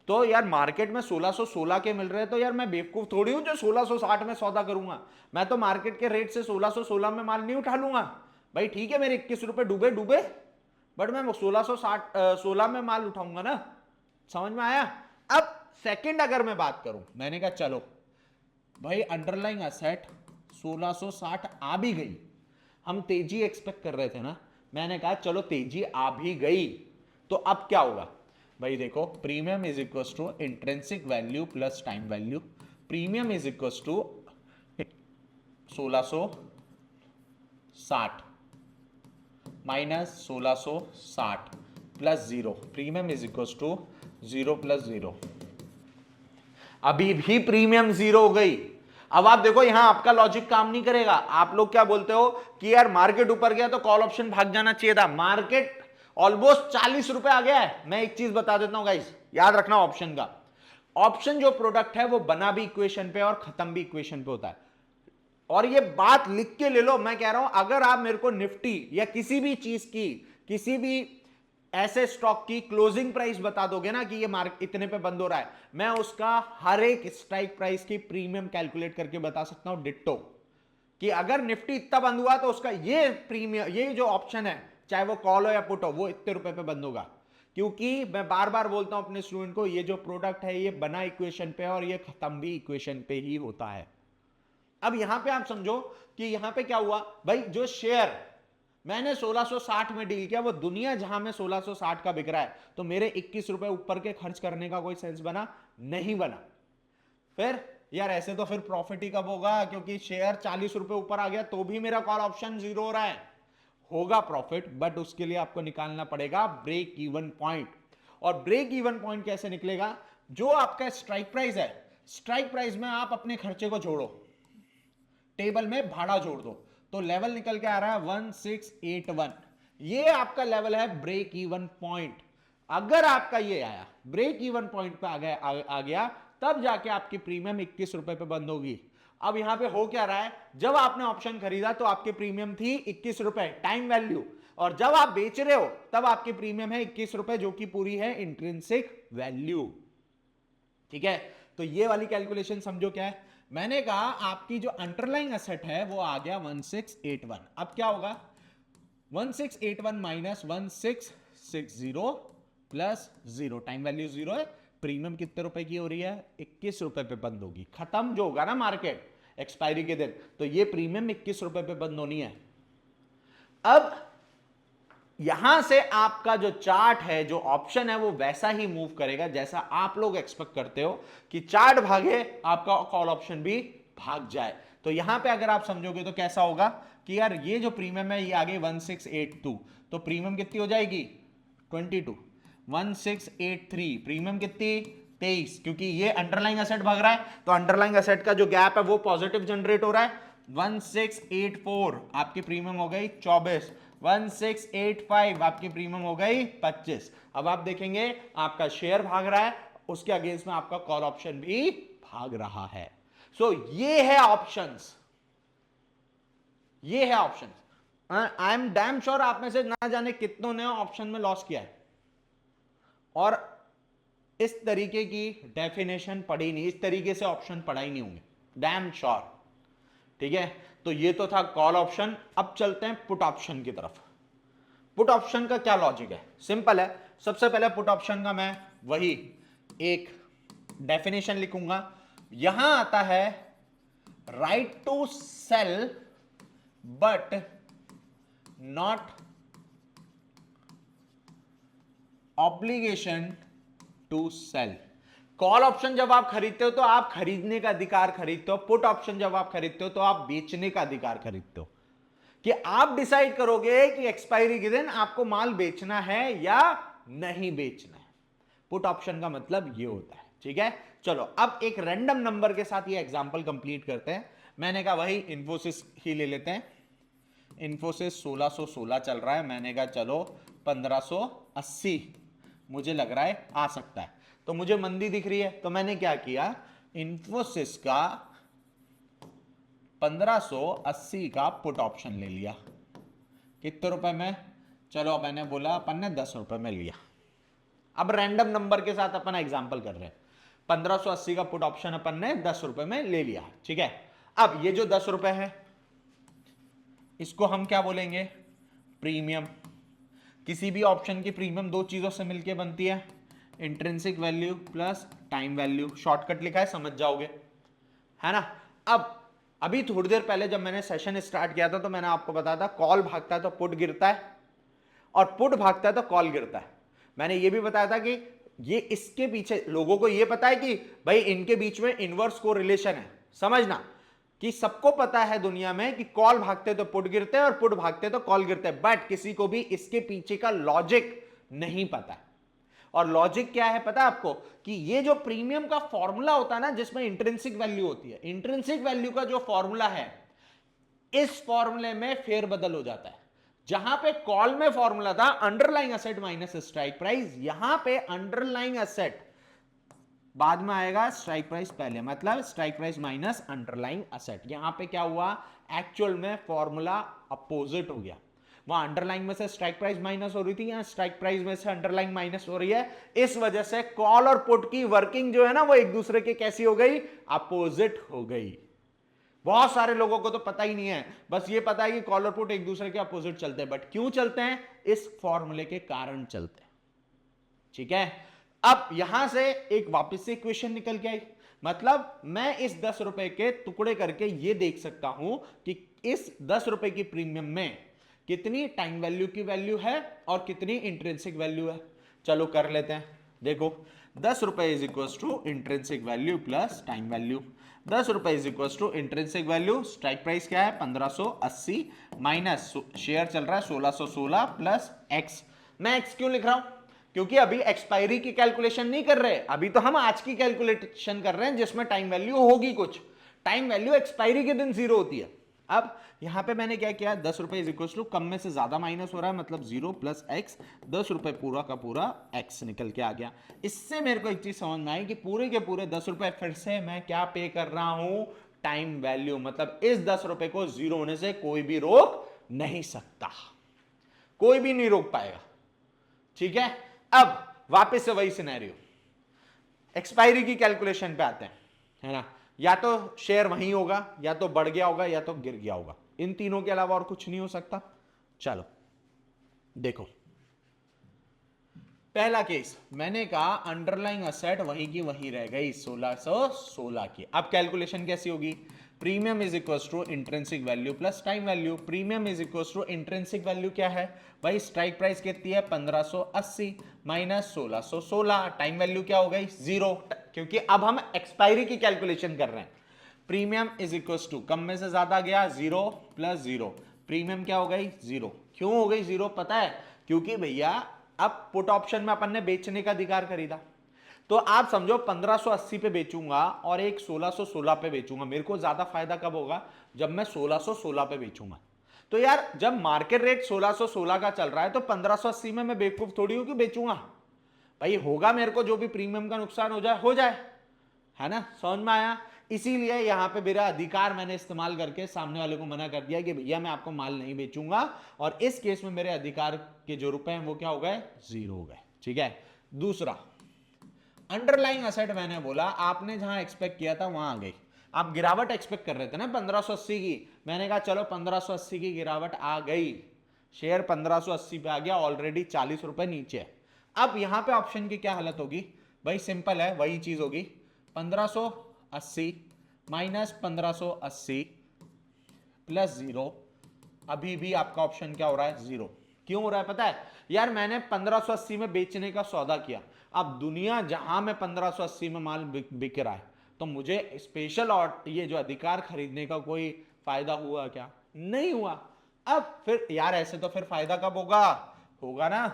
तो यार मार्केट में 1616 के मिल रहे हैं, तो यार मैं बेवकूफ थोड़ी हूं जो 1660 में सौदा करूंगा। मैं तो मार्केट के रेट से 1616 में माल नहीं उठा लूंगा भाई। ठीक है मेरे 21 रुपए डूबे डूबे, बट मैं 16 में माल उठाऊंगा ना। समझ में आया? अब सेकंड अगर मैं बात करूं, मैंने कहा चलो भाई अंडरलाइंग असेट 1660 आ भी गई, हम तेजी एक्सपेक्ट कर रहे थे ना, मैंने कहा चलो तेजी आ भी गई, तो अब क्या होगा भाई? देखो premium is equal to intrinsic value plus time value. Premium is equal to 1660 minus 1660 plus 0। Premium is equal to 0 plus 0। अभी भी प्रीमियम 0 हो गई। अब आप देखो यहां आपका लॉजिक काम नहीं करेगा। आप लोग क्या बोलते हो कि यार मार्केट ऊपर गया तो कॉल ऑप्शन भाग जाना चाहिए था। मार्केट ऑलमोस्ट 40 रुपए आ गया है। मैं एक चीज बता देता हूं गाइस, याद रखना ऑप्शन का। ऑप्शन जो प्रोडक्ट है वो बना भी इक्वेशन पे और खत्म भी इक्वेशन पे होता है। और ये बात लिख के ले लो, मैं कह रहा हूं अगर आप मेरे को निफ्टी या किसी भी चीज की, किसी भी ऐसे स्टॉक की क्लोजिंग प्राइस बता दोगे ना कि ये मार्केट इतने पे बंद हो रहा है, मैं उसका हर एक स्ट्राइक प्राइस की प्रीमियम कैलकुलेट करके बता सकता हूं डिट्टो, कि अगर निफ्टी इतना बंद हुआ तो उसका ये प्रीमियम, ये जो ऑप्शन है चाहे वो कॉल हो या पुट हो, वो इतने रुपए पे बंद होगा। क्योंकि मैं बार बार बोलता हूं अपने स्टूडेंट को, ये जो प्रोडक्ट है ये बना इक्वेशन पे और ये खत्म भी इक्वेशन पे ही होता है। अब यहां पे आप समझो कि यहां पे क्या हुआ भाई, जो शेयर मैंने 1660 में डील किया वो दुनिया जहां में 1660 का बिक रहा है, तो मेरे 21 रुपए ऊपर के खर्च करने का कोई सेंस बना? नहीं बना। फिर यार ऐसे तो फिर प्रॉफिट ही कब होगा, क्योंकि शेयर 40 रुपए ऊपर आ गया तो भी मेरा कॉल ऑप्शन 0 हो रहा है। होगा प्रॉफिट, बट उसके लिए आपको निकालना पड़ेगा ब्रेक इवन पॉइंट। और ब्रेक इवन पॉइंट कैसे निकलेगा? जो आपका स्ट्राइक प्राइस है, स्ट्राइक प्राइस में आप अपने खर्चे को जोड़ो, टेबल में भाड़ा जोड़ दो, तो लेवल निकल के आ रहा है 1681। ये आपका लेवल है ब्रेक इवन पॉइंट। अगर आपका ये आया ब्रेक इवन पॉइंट पे आ गया तब जाके आपकी प्रीमियम 21 रुपए पे बंद होगी। अब यहां पे हो क्या रहा है, जब आपने ऑप्शन खरीदा तो आपके प्रीमियम थी 21 रुपए टाइम वैल्यू, और जब आप बेच रहे हो तब आपकी प्रीमियम है 21 रुपए, जो कि पूरी है इंट्रिंसिक वैल्यू। ठीक है, तो ये वाली कैलकुलेशन समझो क्या है। मैंने कहा आपकी जो अंडरलाइंग एसेट है वो आ गया 1681। अब क्या होगा, 1681 माइनस 1660 प्लस 0, टाइम वैल्यू 0 है, प्रीमियम कितने रुपए की हो रही है? 21 रुपए पे बंद होगी। खत्म जो होगा ना मार्केट एक्सपायरी के दिन, तो ये प्रीमियम 21 रुपए पे बंद होनी है। अब यहां से आपका जो चार्ट है, जो ऑप्शन है, वो वैसा ही मूव करेगा जैसा आप लोग एक्सपेक्ट करते हो कि चार्ट भागे आपका कॉल ऑप्शन भी भाग जाए। तो यहां पे अगर आप समझोगे तो कैसा होगा कि यार ये जो प्रीमियम है ये आगे 1682, तो प्रीमियम कितनी हो जाएगी? 22। 1683 प्रीमियम कितनी? 23, क्योंकि ये अंडरलाइंग एसेट भाग रहा है, तो अंडरलाइंग एसेट का जो गैप है वो पॉजिटिव जनरेट हो रहा है। 1684 आपकी प्रीमियम हो गई 24। 1685 आपकी प्रीमियम हो गई 25। अब आप देखेंगे आपका शेयर भाग रहा है, उसके अगेंस्ट में आपका कॉल ऑप्शन भी भाग रहा है। सो ये है ऑप्शंस, ये है options. I am damn sure आप में से ना जाने कितनों ने ऑप्शन में लॉस किया है और इस तरीके की डेफिनेशन पढ़ी नहीं, इस तरीके से ऑप्शन पढ़ा ही नहीं होंगे, डैम श्योर। ठीक है, तो ये तो था कॉल ऑप्शन। अब चलते हैं पुट ऑप्शन की तरफ। पुट ऑप्शन का क्या लॉजिक है? सिंपल है। सबसे पहले पुट ऑप्शन का मैं वही एक डेफिनेशन लिखूंगा। यहां आता है right to sell but not obligation to sell. Call option जब आप खरीदते हो तो आप खरीदने का अधिकार खरीदते हो, पुट ऑप्शन जब आप खरीदते हो तो आप बेचने का अधिकार खरीदते हो, कि आप डिसाइड करोगे कि एक्सपायरी के दिन आपको माल बेचना है या नहीं बेचना है। पुट ऑप्शन का मतलब ये होता है। ठीक है, चलो अब एक रैंडम नंबर के साथ ये एग्जांपल कंप्लीट करते हैं। मैंने कहा वही इन्फोसिस ही ले लेते हैं। इन्फोसिस 1616 चल रहा है, मैंने कहा चलो 1580 मुझे लग रहा है आ सकता है, तो मुझे मंदी दिख रही है, तो मैंने क्या किया, इन्फोसिस का 1580 का पुट ऑप्शन ले लिया। कितने रुपए में? चलो मैंने बोला अपन ने 10 रुपए में लिया। अब रैंडम नंबर के साथ अपन एग्जांपल कर रहे हैं। 1580 का पुट ऑप्शन अपन ने 10 रुपए में ले लिया, ठीक है। अब ये जो 10 रुपए है इसको हम क्या बोलेंगे, प्रीमियम। किसी भी ऑप्शन की प्रीमियम दो चीजों से मिलकर बनती है, intrinsic value plus time value. Shortcut लिखा है, समझ जाओगे, है ना। अब अभी थोड़ी देर पहले जब मैंने सेशन स्टार्ट किया था तो मैंने आपको बताया था कॉल भागता है तो पुट गिरता है, और पुट भागता है तो कॉल गिरता है। मैंने ये भी बताया था कि ये इसके पीछे लोगों को ये पता है कि भाई इनके बीच में इनवर्स को रिलेशन है। समझना कि सबको पता है दुनिया में कि कॉल भागते तो पुट गिरते हैं और पुट भागते तो कॉल गिरते हैं, बट किसी को भी इसके पीछे का लॉजिक नहीं पता है। और लॉजिक क्या है पता है आपको, कि ये जो प्रीमियम का फॉर्मूला होता है ना जिसमें इंट्रिंसिक वैल्यू होती है, इंट्रिंसिक वैल्यू का जो फॉर्मूला है इस फॉर्मूले में फेरबदल हो जाता है। जहां पे कॉल में फॉर्मूला था underlying asset minus strike price, यहां पे अंडरलाइंग एसेट बाद में आएगा, स्ट्राइक प्राइस पहले, मतलब strike price minus underlying asset. यहां पे क्या हुआ, एक्चुअल में फॉर्मूला अपोजिट हो गया। वहां अंडरलाइंग में से स्ट्राइक प्राइस माइनस हो रही थी, यहां स्ट्राइक प्राइस में से अंडरलाइंग माइनस हो रही है। इस वजह से कॉल और पुट की वर्किंग जो है ना वो एक दूसरे के कैसी हो गई, अपोजिट हो गई। बहुत सारे लोगों को तो पता ही नहीं है, बस ये पता है कि कॉल और पुट एक दूसरे के अपोजिट चलते हैं, बट क्यों चलते हैं, इस फॉर्मूले के कारण चलते हैं, ठीक है। अब यहां से एक वापस से इक्वेशन निकल के आई, मतलब मैं इस 10 रुपए के टुकड़े करके ये देख सकता हूं कि इस 10 रुपए की प्रीमियम में कितनी टाइम वैल्यू की वैल्यू है और कितनी इंट्रिंसिक वैल्यू है। चलो कर लेते हैं, देखो 10 रुपए is equal to intrinsic value plus time value. 10 रुपए is equal to intrinsic value, strike price क्या है 1580 माइनस शेयर चल रहा है 1616 प्लस एक्स। मैं एक्स क्यों लिख रहा हूं, क्योंकि अभी एक्सपायरी की कैलकुलेशन नहीं कर रहे, अभी तो हम आज की कैलकुलेशन कर रहे हैं जिसमें टाइम वैल्यू होगी कुछ। टाइम वैल्यू एक्सपायरी के दिन जीरो होती है। अब यहां पे मैंने क्या किया, 10 रुपए इज इक्वल टू कम में से ज्यादा माइनस हो रहा है, मतलब 0 प्लस एक्स, 10 रुपए पूरा का पूरा एक्स निकल के आ गया। इससे मेरे को एक चीज समझ में आई कि पूरे के पूरे 10 रुपए फिर से मैं क्या पे कर रहा हूं, टाइम वैल्यू। मतलब इस 10 रुपए को जीरो होने से कोई भी रोक नहीं सकता, कोई भी नहीं रोक पाएगा, ठीक है। अब वापस से वही सिनेरियो, एक्सपायरी की कैलकुलेशन पे आते हैं, है ना। या तो शेयर वहीं होगा, या तो बढ़ गया होगा, या तो गिर गया होगा, इन तीनों के अलावा और कुछ नहीं हो सकता। चलो देखो, पहला केस मैंने कहा अंडरलाइंग असेट वहीं की वहीं रह गई 1616 की। अब कैलकुलेशन कैसी होगी, premium is equal to intrinsic value plus time value. Premium is equal to intrinsic value क्या है भाई, स्ट्राइक प्राइस कितनी है 1580 माइनस 1616, टाइम वैल्यू क्या हो गई 0, क्योंकि अब हम एक्सपायरी की कैलकुलेशन कर रहे हैं। प्रीमियम इज इक्वल टू कम में से ज्यादा गया 0 प्लस 0, प्रीमियम क्या हो गई 0। क्यों हो गई 0 पता है, क्योंकि भैया अब पुट ऑप्शन में अपन ने बेचने का अधिकार खरीदा, तो आप समझो 1580 पे बेचूंगा और एक 1616 पे बेचूंगा, मेरे को ज्यादा फायदा कब होगा, जब मैं 1616 पे बेचूंगा। तो यार जब मार्केट रेट 1616 का चल रहा है तो 1580 में मैं बेवकूफ थोड़ी हूं कि बेचूंगा, भाई होगा मेरे को जो भी प्रीमियम का नुकसान हो जाए, है ना। समझ में आया। इसीलिए यहां पे मेरा अधिकार मैंने इस्तेमाल करके सामने वाले को मना कर दिया कि भैया मैं आपको माल नहीं बेचूंगा, और इस केस में मेरे अधिकार के जो रुपए हैं वो क्या हो गए, 0 हो गए, ठीक है। दूसरा अंडरलाइंग एसेट, मैंने बोला आपने जहां एक्सपेक्ट किया था वहां आ गई। आप गिरावट एक्सपेक्ट कर रहे थे ना 1580 की, मैंने कहा चलो 1580 की गिरावट आ गई, शेयर 1580 पे आ गया, ऑलरेडी 40 रुपए नीचे है। अब यहां पे ऑप्शन की क्या हालत होगी भाई, सिंपल है, वही चीज होगी 1580 माइनस 1580 प्लस 0, अभी भी आपका ऑप्शन क्या हो रहा है 0। क्यों हो रहा है पता है यार, मैंने 1580 में बेचने का सौदा किया, अब दुनिया जहां में 1580 में माल बिक रहा है, तो मुझे स्पेशल और ये जो अधिकार खरीदने का कोई फायदा हुआ क्या, नहीं हुआ। अब फिर यार ऐसे तो फिर फायदा कब होगा, होगा ना,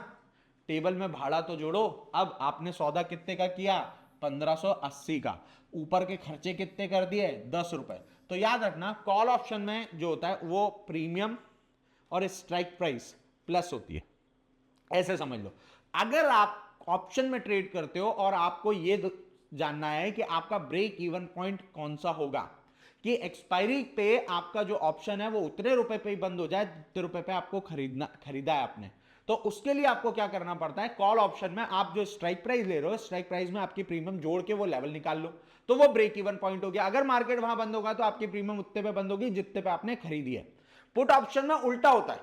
टेबल में भाड़ा तो जोड़ो। अब आपने सौदा कितने का किया 1580 का, ऊपर के खर्चे कितने कर दिए 10 रुपए। तो याद रखना कॉल ऑप्शन में जो होता है वो प्रीमियम और स्ट्राइक प्राइस प्लस होती है, ऐसे समझ लो। अगर आप ऑप्शन में ट्रेड करते हो और आपको ये जानना है कि आपका ब्रेक इवन पॉइंट कौन सा होगा, कि एक्सपायरी पे आपका जो ऑप्शन है वो उतने रुपए पे ही बंद हो जाए जितने रुपए पे आपको खरीदा है आपने, तो उसके लिए आपको क्या करना पड़ता है, कॉल ऑप्शन में आप जो स्ट्राइक प्राइस ले रहे हो, स्ट्राइक प्राइस में आपकी प्रीमियम जोड़ के वो लेवल निकाल लो, तो वो ब्रेक इवन पॉइंट हो गया। अगर मार्केट वहां बंद होगा तो आपकी प्रीमियम उतने पे बंद होगी जितने पे आपने खरीदी है। पुट ऑप्शन में उल्टा होता है,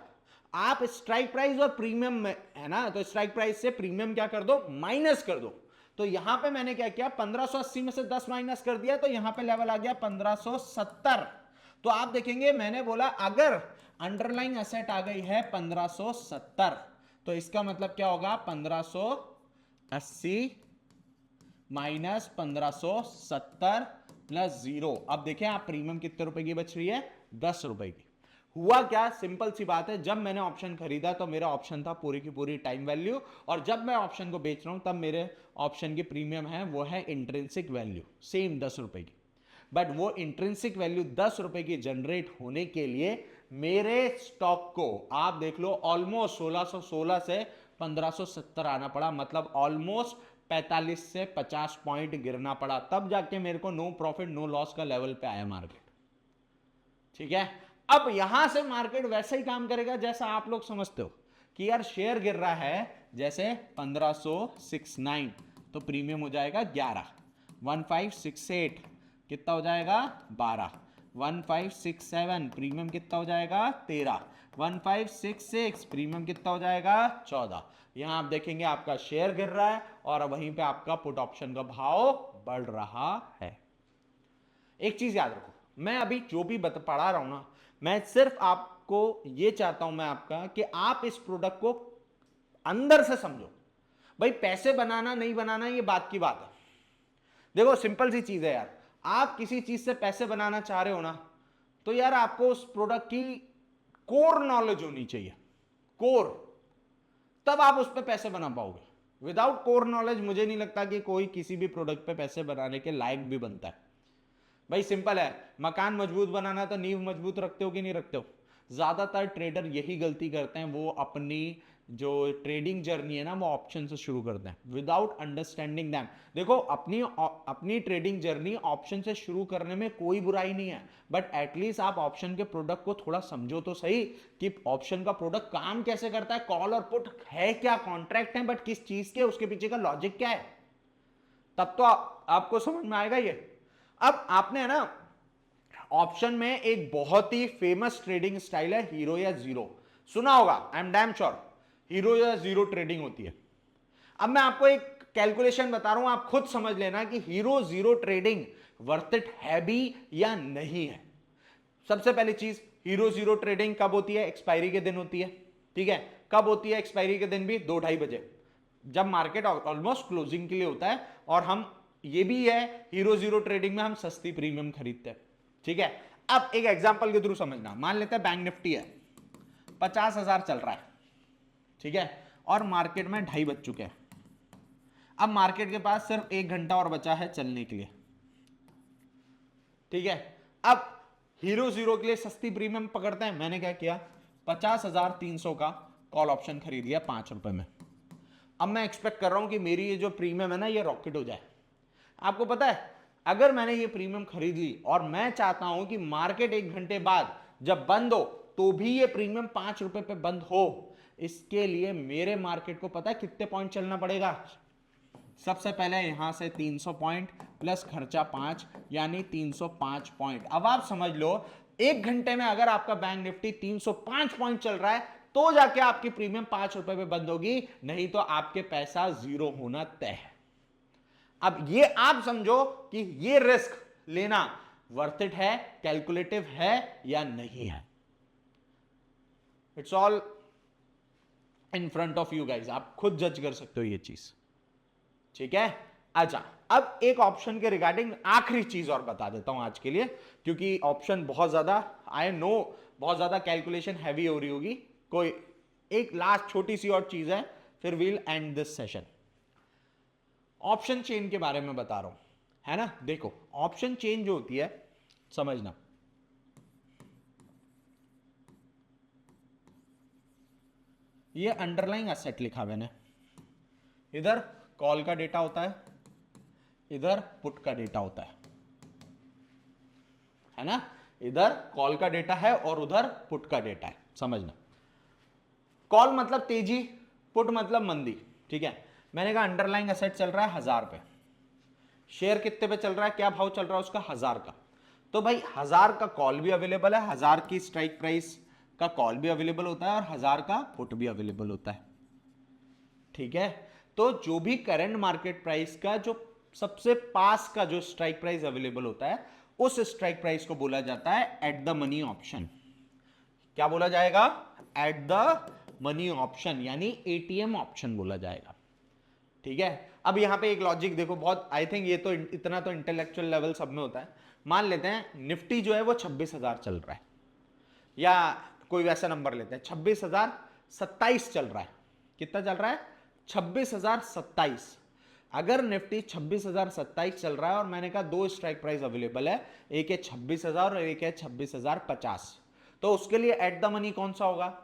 आप स्ट्राइक प्राइस और प्रीमियम में है ना, तो स्ट्राइक प्राइस से प्रीमियम क्या कर दो, माइनस कर दो। तो यहां पे मैंने क्या किया, 1580 में से 10 माइनस कर दिया, तो यहां पे लेवल आ गया 1570। तो आप देखेंगे मैंने बोला अगर अंडरलाइन एसेट आ गई है 1570, तो इसका मतलब क्या होगा, 1580 माइनस 1570 प्लस 0। अब देखें आप प्रीमियम कितने रुपए की बच रही है, 10 रुपए की। हुआ क्या, सिंपल सी बात है, जब मैंने ऑप्शन खरीदा तो मेरा ऑप्शन था पूरी की पूरी टाइम वैल्यू, और जब मैं ऑप्शन को बेच रहा हूं तब मेरे ऑप्शन की प्रीमियम है वो है इंट्रिंसिक वैल्यू, सेम 10 रुपए की। बट वो इंट्रिंसिक वैल्यू 10 रुपए की जनरेट होने के लिए मेरे स्टॉक को आप देख लो ऑलमोस्ट 1616 से 1570 आना पड़ा, मतलब ऑलमोस्ट 45 से 50 पॉइंट गिरना पड़ा, तब जाके मेरे को नो प्रॉफिट नो लॉस का लेवल पे आया मार्केट। ठीक है, अब यहां से मार्केट वैसे ही काम करेगा जैसा आप लोग समझते हो कि यार शेयर गिर रहा है, जैसे 1569 तो प्रीमियम हो जाएगा 11, 1568 कितना हो जाएगा 12, 1567 प्रीमियम कितना हो जाएगा 13, 1566 प्रीमियम कितना हो जाएगा 14। यहां आप देखेंगे आपका शेयर गिर रहा है और वहीं पे आपका पुट ऑप्शन का भाव बढ़ रहा है। एक चीज याद रखो, मैं अभी जो भी पढ़ा रहा हूं ना, मैं सिर्फ आपको ये चाहता हूं मैं आपका कि आप इस प्रोडक्ट को अंदर से समझो। भाई पैसे बनाना नहीं बनाना ये बात की बात है। देखो सिंपल सी चीज है यार, आप किसी चीज से पैसे बनाना चाह रहे हो ना, तो यार आपको उस प्रोडक्ट की कोर नॉलेज होनी चाहिए, कोर, तब आप उस पर पैसे बना पाओगे। विदाउट कोर नॉलेज मुझे नहीं लगता कि कोई किसी भी प्रोडक्ट पे पैसे बनाने के लायक भी बनता है। भाई सिंपल है, मकान मजबूत बनाना तो नींव मजबूत रखते हो कि नहीं रखते हो। ज्यादातर ट्रेडर यही गलती करते हैं, वो अपनी जो ट्रेडिंग जर्नी है ना वो ऑप्शन से शुरू करते हैं विदाउट अंडरस्टैंडिंग दैम। देखो अपनी ट्रेडिंग जर्नी ऑप्शन से शुरू करने में कोई बुराई नहीं है, बट एटलीस्ट आप ऑप्शन के प्रोडक्ट को थोड़ा समझो तो सही कि ऑप्शन का प्रोडक्ट काम कैसे करता है, कॉल और पुट है क्या, कॉन्ट्रैक्ट है बट किस चीज के, उसके पीछे का लॉजिक क्या है, तब तो आपको समझ में आएगा ये। अब आपने है ना ऑप्शन में एक बहुत ही फेमस ट्रेडिंग स्टाइल है हीरो या जीरो, सुना होगा, I am damn sure hero या जीरो ट्रेडिंग होती है। अब मैं आपको एक कैलकुलेशन बता रहा हूं, आप खुद समझ लेना कि hero zero trading worth it है भी या नहीं है। सबसे पहली चीज, हीरो जीरो ट्रेडिंग कब होती है, एक्सपायरी के दिन होती है। ठीक है, कब होती है एक्सपायरी के दिन भी, 2-2:30 बजे, जब मार्केट ऑलमोस्ट क्लोजिंग के लिए होता है। और हम ये भी है हीरो जीरो ट्रेडिंग में हम सस्ती प्रीमियम खरीदते हैं। ठीक है, अब एक एग्जांपल के थ्रू समझना, मान लेते हैं बैंक निफ्टी है 50,000 चल रहा है, ठीक है, और मार्केट में 2:30 बज चुके हैं। अब मार्केट के पास सिर्फ 1 घंटा और बचा है चलने के लिए। ठीक है, अब हीरो जीरो के लिए सस्ती प्रीमियम पकड़ते हैं। मैंने क्या किया, 50,300 का कॉल ऑप्शन खरीद लिया 5 रुपए में। अब मैं एक्सपेक्ट कर रहा हूं कि मेरी ये जो प्रीमियम है ना ये रॉकेट हो जाए। आपको पता है अगर मैंने ये प्रीमियम खरीद ली और मैं चाहता हूं कि मार्केट 1 घंटे बाद जब बंद हो तो भी ये प्रीमियम 5 रुपए पे बंद हो, इसके लिए मेरे मार्केट को पता है कितने पॉइंट चलना पड़ेगा। सबसे पहले यहां से 300 पॉइंट प्लस खर्चा 5, यानी 305 पॉइंट। अब आप समझ लो 1 घंटे में अगर आपका बैंक निफ्टी 305 पॉइंट चल रहा है तो जाके आपकी प्रीमियम 5 रुपए पे बंद होगी, नहीं तो आपके पैसा जीरो होना तय है। अब ये आप समझो कि ये रिस्क लेना वर्थ इट है, कैलकुलेटिव है या नहीं है। It's all in front of you guys, आप खुद जज कर सकते हो ये चीज। ठीक है, अच्छा अब एक ऑप्शन के रिगार्डिंग आखिरी चीज और बता देता हूं आज के लिए, क्योंकि ऑप्शन बहुत ज्यादा, आई नो बहुत ज्यादा कैलकुलेशन हैवी हो रही होगी। कोई एक लास्ट छोटी सी और चीज है, फिर we'll end this session. Option chain के बारे में बता रहा हूं, है ना। देखो ऑप्शन चेन जो होती है, समझना, ये अंडरलाइंग एसेट लिखा मैंने, इधर कॉल का डेटा होता है, इधर पुट का डेटा होता है ना। इधर कॉल का डेटा है और उधर पुट का डेटा है, समझना। कॉल मतलब तेजी, पुट मतलब मंदी, ठीक है। मैंने कहा अंडरलाइंग एसेट चल रहा है 1000 पे, शेयर कितने पे चल रहा है, क्या भाव चल रहा है उसका 1000 का, तो भाई 1000 का कॉल भी अवेलेबल है, 1000 की स्ट्राइक प्राइस का कॉल भी अवेलेबल होता है और 1000 का पुट भी अवेलेबल होता है, ठीक है। तो जो भी करंट मार्केट प्राइस का जो सबसे पास का जो स्ट्राइक प्राइस अवेलेबल होता है, उस स्ट्राइक प्राइस को बोला जाता है एट द मनी ऑप्शन। क्या बोला जाएगा? एट द मनी ऑप्शन, यानी एटीएम ऑप्शन बोला जाएगा, ठीक है। अब यहां पे एक लॉजिक देखो, बहुत आई थिंक ये तो इतना तो इंटेलेक्चुअल लेवल सब में होता है। मान लेते हैं निफ्टी जो है वो 26,000 चल रहा है, या कोई वैसा नंबर लेते हैं 26,027 चल रहा है। कितना चल रहा है? 26,027। अगर निफ्टी 26,027 चल रहा है और मैंने कहा दो स्ट्राइक प्राइस अवेलेबल है, एक है 26,000 और एक है 26,050, तो उसके लिए एट द मनी कौन सा होगा?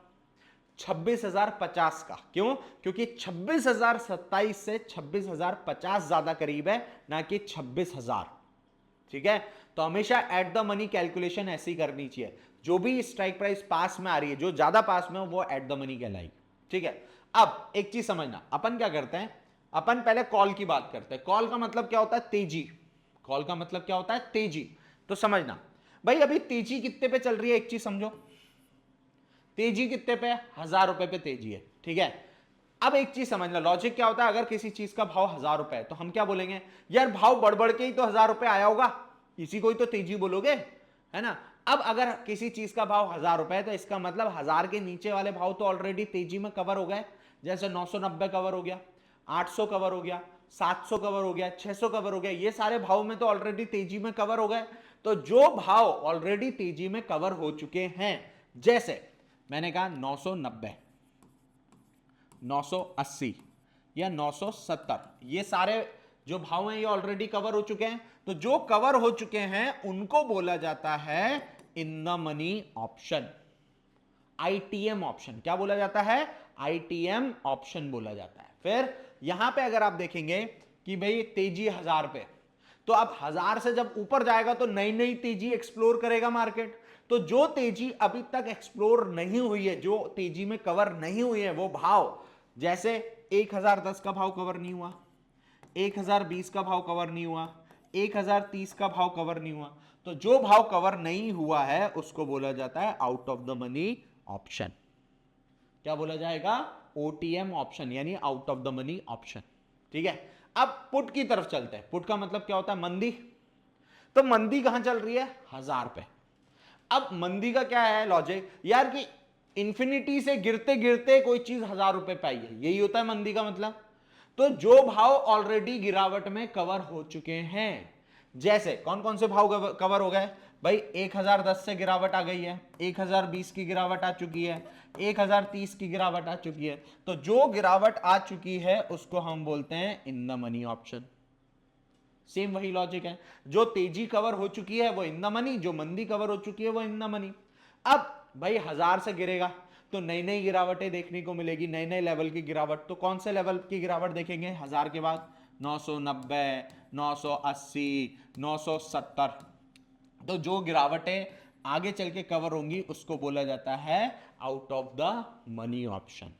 26,050 का। क्यों? क्योंकि 26,027 से 26,050 ज्यादा करीब है, ना कि 26,000, ठीक है। तो हमेशा एट द मनी कैलकुलेशन ऐसी करनी चाहिए, जो भी स्ट्राइक प्राइस पास में आ रही है, जो ज्यादा पास में हो वो एट द मनी कहलाएगी, ठीक है। अब एक चीज समझना, अपन क्या करते हैं, अपन पहले कॉल की बात करते हैं। कॉल का मतलब क्या होता है? तेजी। कॉल का मतलब क्या होता है? तेजी। तो समझना भाई, अभी तेजी कितने पे चल रही है, एक चीज समझो, तेजी कितने पे? 1000 रुपए पे तेजी है, ठीक है। अब एक चीज समझना, लॉजिक क्या होता है, अगर किसी चीज का भाव 1000 रुपए है तो हम क्या बोलेंगे, यार भाव बढ़ बढ़ के ही तो 1000 रुपए आया होगा, इसी को ही तो तेजी बोलोगे, है ना। अब अगर किसी चीज का भाव 1000 रुपए है तो इसका मतलब 1000 के नीचे वाले भाव तो ऑलरेडी तेजी में कवर हो गए, जैसे 990 कवर हो गया, 800 कवर हो गया, 700 कवर हो गया, 600 कवर हो गया, ये सारे भाव में तो ऑलरेडी तेजी में कवर हो गए। तो जो भाव ऑलरेडी तेजी में कवर हो चुके हैं, जैसे मैंने कहा 990, 980 या 970, ये सारे जो भाव हैं ये ऑलरेडी कवर हो चुके हैं। तो जो कवर हो चुके हैं उनको बोला जाता है in the money option, ITM option. क्या बोला जाता है? आईटीएम ऑप्शन बोला जाता है। फिर यहां पे अगर आप देखेंगे कि भाई तेजी 1000 पे, तो अब 1000 से जब ऊपर जाएगा तो नई नई तेजी एक्सप्लोर करेगा मार्केट। तो जो तेजी अभी तक एक्सप्लोर नहीं हुई है, जो तेजी में कवर नहीं हुई है, वो भाव, जैसे 1010 का भाव कवर नहीं हुआ, 1020 का भाव कवर नहीं हुआ, 1030 का भाव कवर नहीं हुआ, तो जो भाव कवर नहीं हुआ है उसको बोला जाता है out of the money option. क्या बोला जाएगा? ओटीएम ऑप्शन, यानी out of the money option, ठीक है। अब पुट की तरफ चलते हैं। पुट का मतलब क्या होता है? मंदी। तो मंदी कहां चल रही है? 1000 पे। अब मंदी का क्या है लॉजिक यार, कि इंफिनिटी से गिरते गिरते कोई चीज 1000 रुपए पे आई है, यही होता है मंदी का मतलब। तो जो भाव ऑलरेडी गिरावट में कवर हो चुके हैं, जैसे कौन कौन से भाव कवर हो गए भाई, 1010 से गिरावट आ गई है, 1020 की गिरावट आ चुकी है, 1030 की गिरावट आ चुकी है। तो जो गिरावट आ चुकी है उसको हम बोलते हैं in the money option. Same वही लॉजिक है, जो तेजी कवर हो चुकी है वो इन द मनी, जो मंदी कवर हो चुकी है वो इन द मनी। अब भाई 1000 से गिरेगा तो नई नई गिरावटें देखने को मिलेगी, नए नए लेवल की गिरावट। तो कौन से लेवल की गिरावट देखेंगे 1000 के बाद? 990, 980, 970। तो जो गिरावटें आगे चल के कवर होंगी उसको बोला जाता है out of the money option,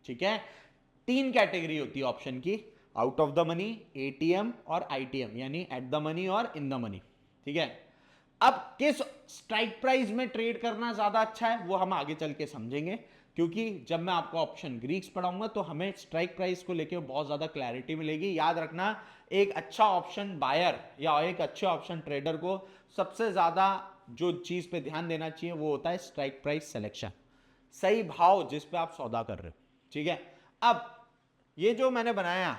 ठीक है। 3 कैटेगरी होती है ऑप्शन की, out of the money, ATM और आईटीएम, यानी एट द मनी और इन द मनी, ठीक है। अब किस स्ट्राइक प्राइस में ट्रेड करना ज्यादा अच्छा है वो हम आगे चल के समझेंगे, क्योंकि जब मैं आपको ऑप्शन ग्रीक्स पढ़ाऊंगा तो हमें स्ट्राइक प्राइस को लेकर बहुत ज्यादा क्लैरिटी मिलेगी। याद रखना, एक अच्छा ऑप्शन बायर या एक अच्छे ऑप्शन ट्रेडर को सबसे ज्यादा जो चीज पे ध्यान देना चाहिए वो होता है स्ट्राइक प्राइस सिलेक्शन, सही भाव जिस पे आप सौदा कर रहे हो, ठीक है। अब ये जो मैंने बनाया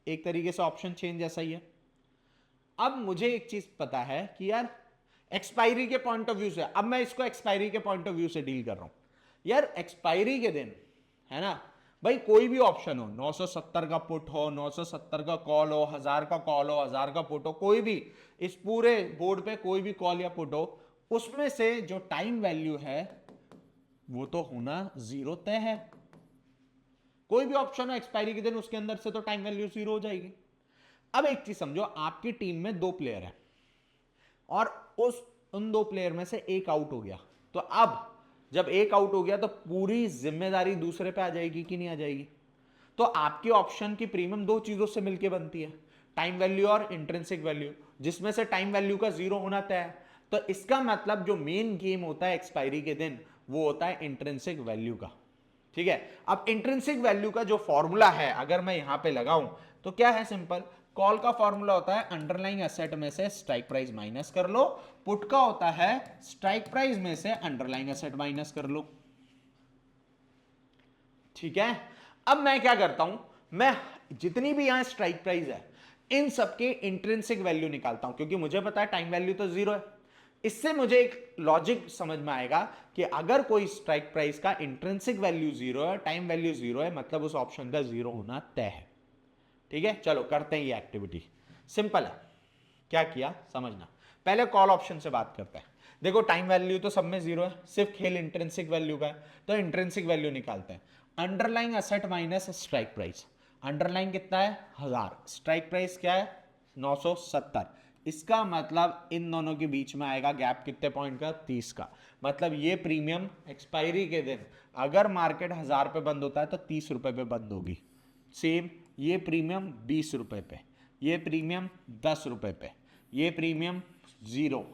एक तरीके से ऑप्शन चेन जैसा ही है। अब मुझे एक चीज पता है कि यार एक्सपायरी के पॉइंट ऑफ व्यू से, अब मैं इसको एक्सपायरी के पॉइंट ऑफ व्यू से डील कर रहा हूं। यार एक्सपायरी के दिन, है ना भाई, कोई भी ऑप्शन हो, 970 का पुट हो, 970 का कॉल हो, 1000 का कॉल हो, 1000 का पुट हो, कोई भी इस पूरे बोर्ड पे कोई भी कॉल या पुट हो, उसमें से जो टाइम वैल्यू है वो तो होना 0 तय है। कोई भी ऑप्शन हो एक्सपायरी के दिन, उसके अंदर से तो टाइम वैल्यू 0 हो जाएगी। अब एक चीज समझो, आपकी टीम में 2 प्लेयर है और उन 2 प्लेयर में से एक आउट हो गया, तो अब जब एक आउट हो गया तो पूरी जिम्मेदारी दूसरे पे आ जाएगी कि नहीं आ जाएगी? तो आपकी ऑप्शन की प्रीमियम दो चीजों से मिलकर बनती है, टाइम वैल्यू और इंट्रिंसिक वैल्यू, जिसमें से टाइम वैल्यू का जीरो होना तय है। तो इसका मतलब जो मेन गेम होता है एक्सपायरी के दिन वो होता है इंट्रिंसिक वैल्यू का। ठीक है, अब इंट्रिंसिक वैल्यू का जो फॉर्मूला है अगर मैं यहां पे लगाऊं तो क्या है? सिंपल, कॉल का फॉर्मूला होता है अंडरलाइंग एसेट में से स्ट्राइक प्राइस माइनस कर लो, पुट का होता है स्ट्राइक प्राइस में से अंडरलाइंग एसेट माइनस कर लो। ठीक है, अब मैं क्या करता हूं, मैं जितनी भी यहां स्ट्राइक प्राइस है इन सबके इंट्रिंसिक वैल्यू निकालता हूं, क्योंकि मुझे पता है टाइम वैल्यू तो जीरो है। इससे मुझे एक लॉजिक समझ में आएगा कि अगर कोई स्ट्राइक प्राइस का इंट्रिंसिक वैल्यू जीरो है, टाइम वैल्यू जीरो है, मतलब उस ऑप्शन का जीरो होना तय है। ठीक है, चलो करते हैं ये एक्टिविटी, सिंपल है। क्या किया समझना, पहले कॉल ऑप्शन से बात करते हैं। देखो टाइम वैल्यू तो सब में जीरो है, सिर्फ खेल इंट्रिंसिक वैल्यू का है, तो इंट्रिंसिक वैल्यू निकालते हैं। Underlying asset minus strike price, underlying कितना है 1000, स्ट्राइक प्राइस क्या है 970, इसका मतलब इन दोनों के बीच में आएगा गैप कितने पॉइंट का 30 का। मतलब ये प्रीमियम एक्सपायरी के दिन अगर मार्केट 1000 पे बंद होता है तो 30 रुपए पे बंद होगी। सेम ये प्रीमियम 20 रुपए पे, ये प्रीमियम 10 रुपए पे, ये प्रीमियम जीरो,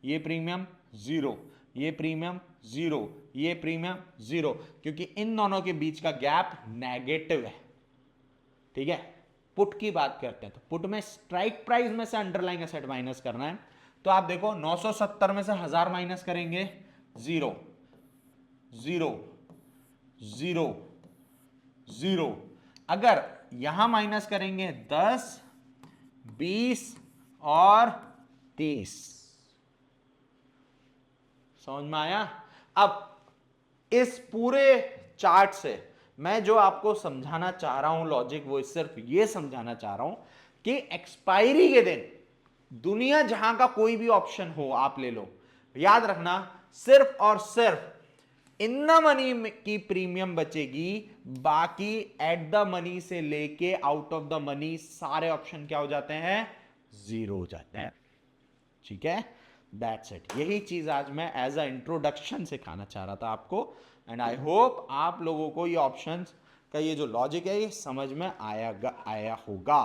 ये प्रीमियम जीरो, ये प्रीमियम जीरो, ये प्रीमियम जीरो, क्योंकि इन दोनों के बीच का गैप नेगेटिव है। ठीक है, पुट की बात करते हैं तो पुट में स्ट्राइक प्राइस में से अंडरलाइंग एसेट माइनस करना है। तो आप देखो 970 में से 1000 माइनस करेंगे जीरो, जीरो, जीरो, जीरो, अगर यहां माइनस करेंगे 10, 20 और 30। समझ में आया? अब इस पूरे चार्ट से मैं जो आपको समझाना चाह रहा हूं लॉजिक, वो सिर्फ ये समझाना चाह रहा हूं कि एक्सपायरी के दिन दुनिया जहां का कोई भी ऑप्शन हो आप ले लो, याद रखना सिर्फ और सिर्फ इन द मनी की प्रीमियम बचेगी, बाकी एट द मनी से लेके आउट ऑफ द मनी सारे ऑप्शन क्या हो जाते हैं? जीरो हो जाते हैं। ठीक है, दैट्स इट। यही चीज आज मैं एज अ इंट्रोडक्शन सिखाना चाह रहा था आपको, एंड आई होप आप लोगों को ये ऑप्शंस का ये जो लॉजिक है ये समझ में आया होगा।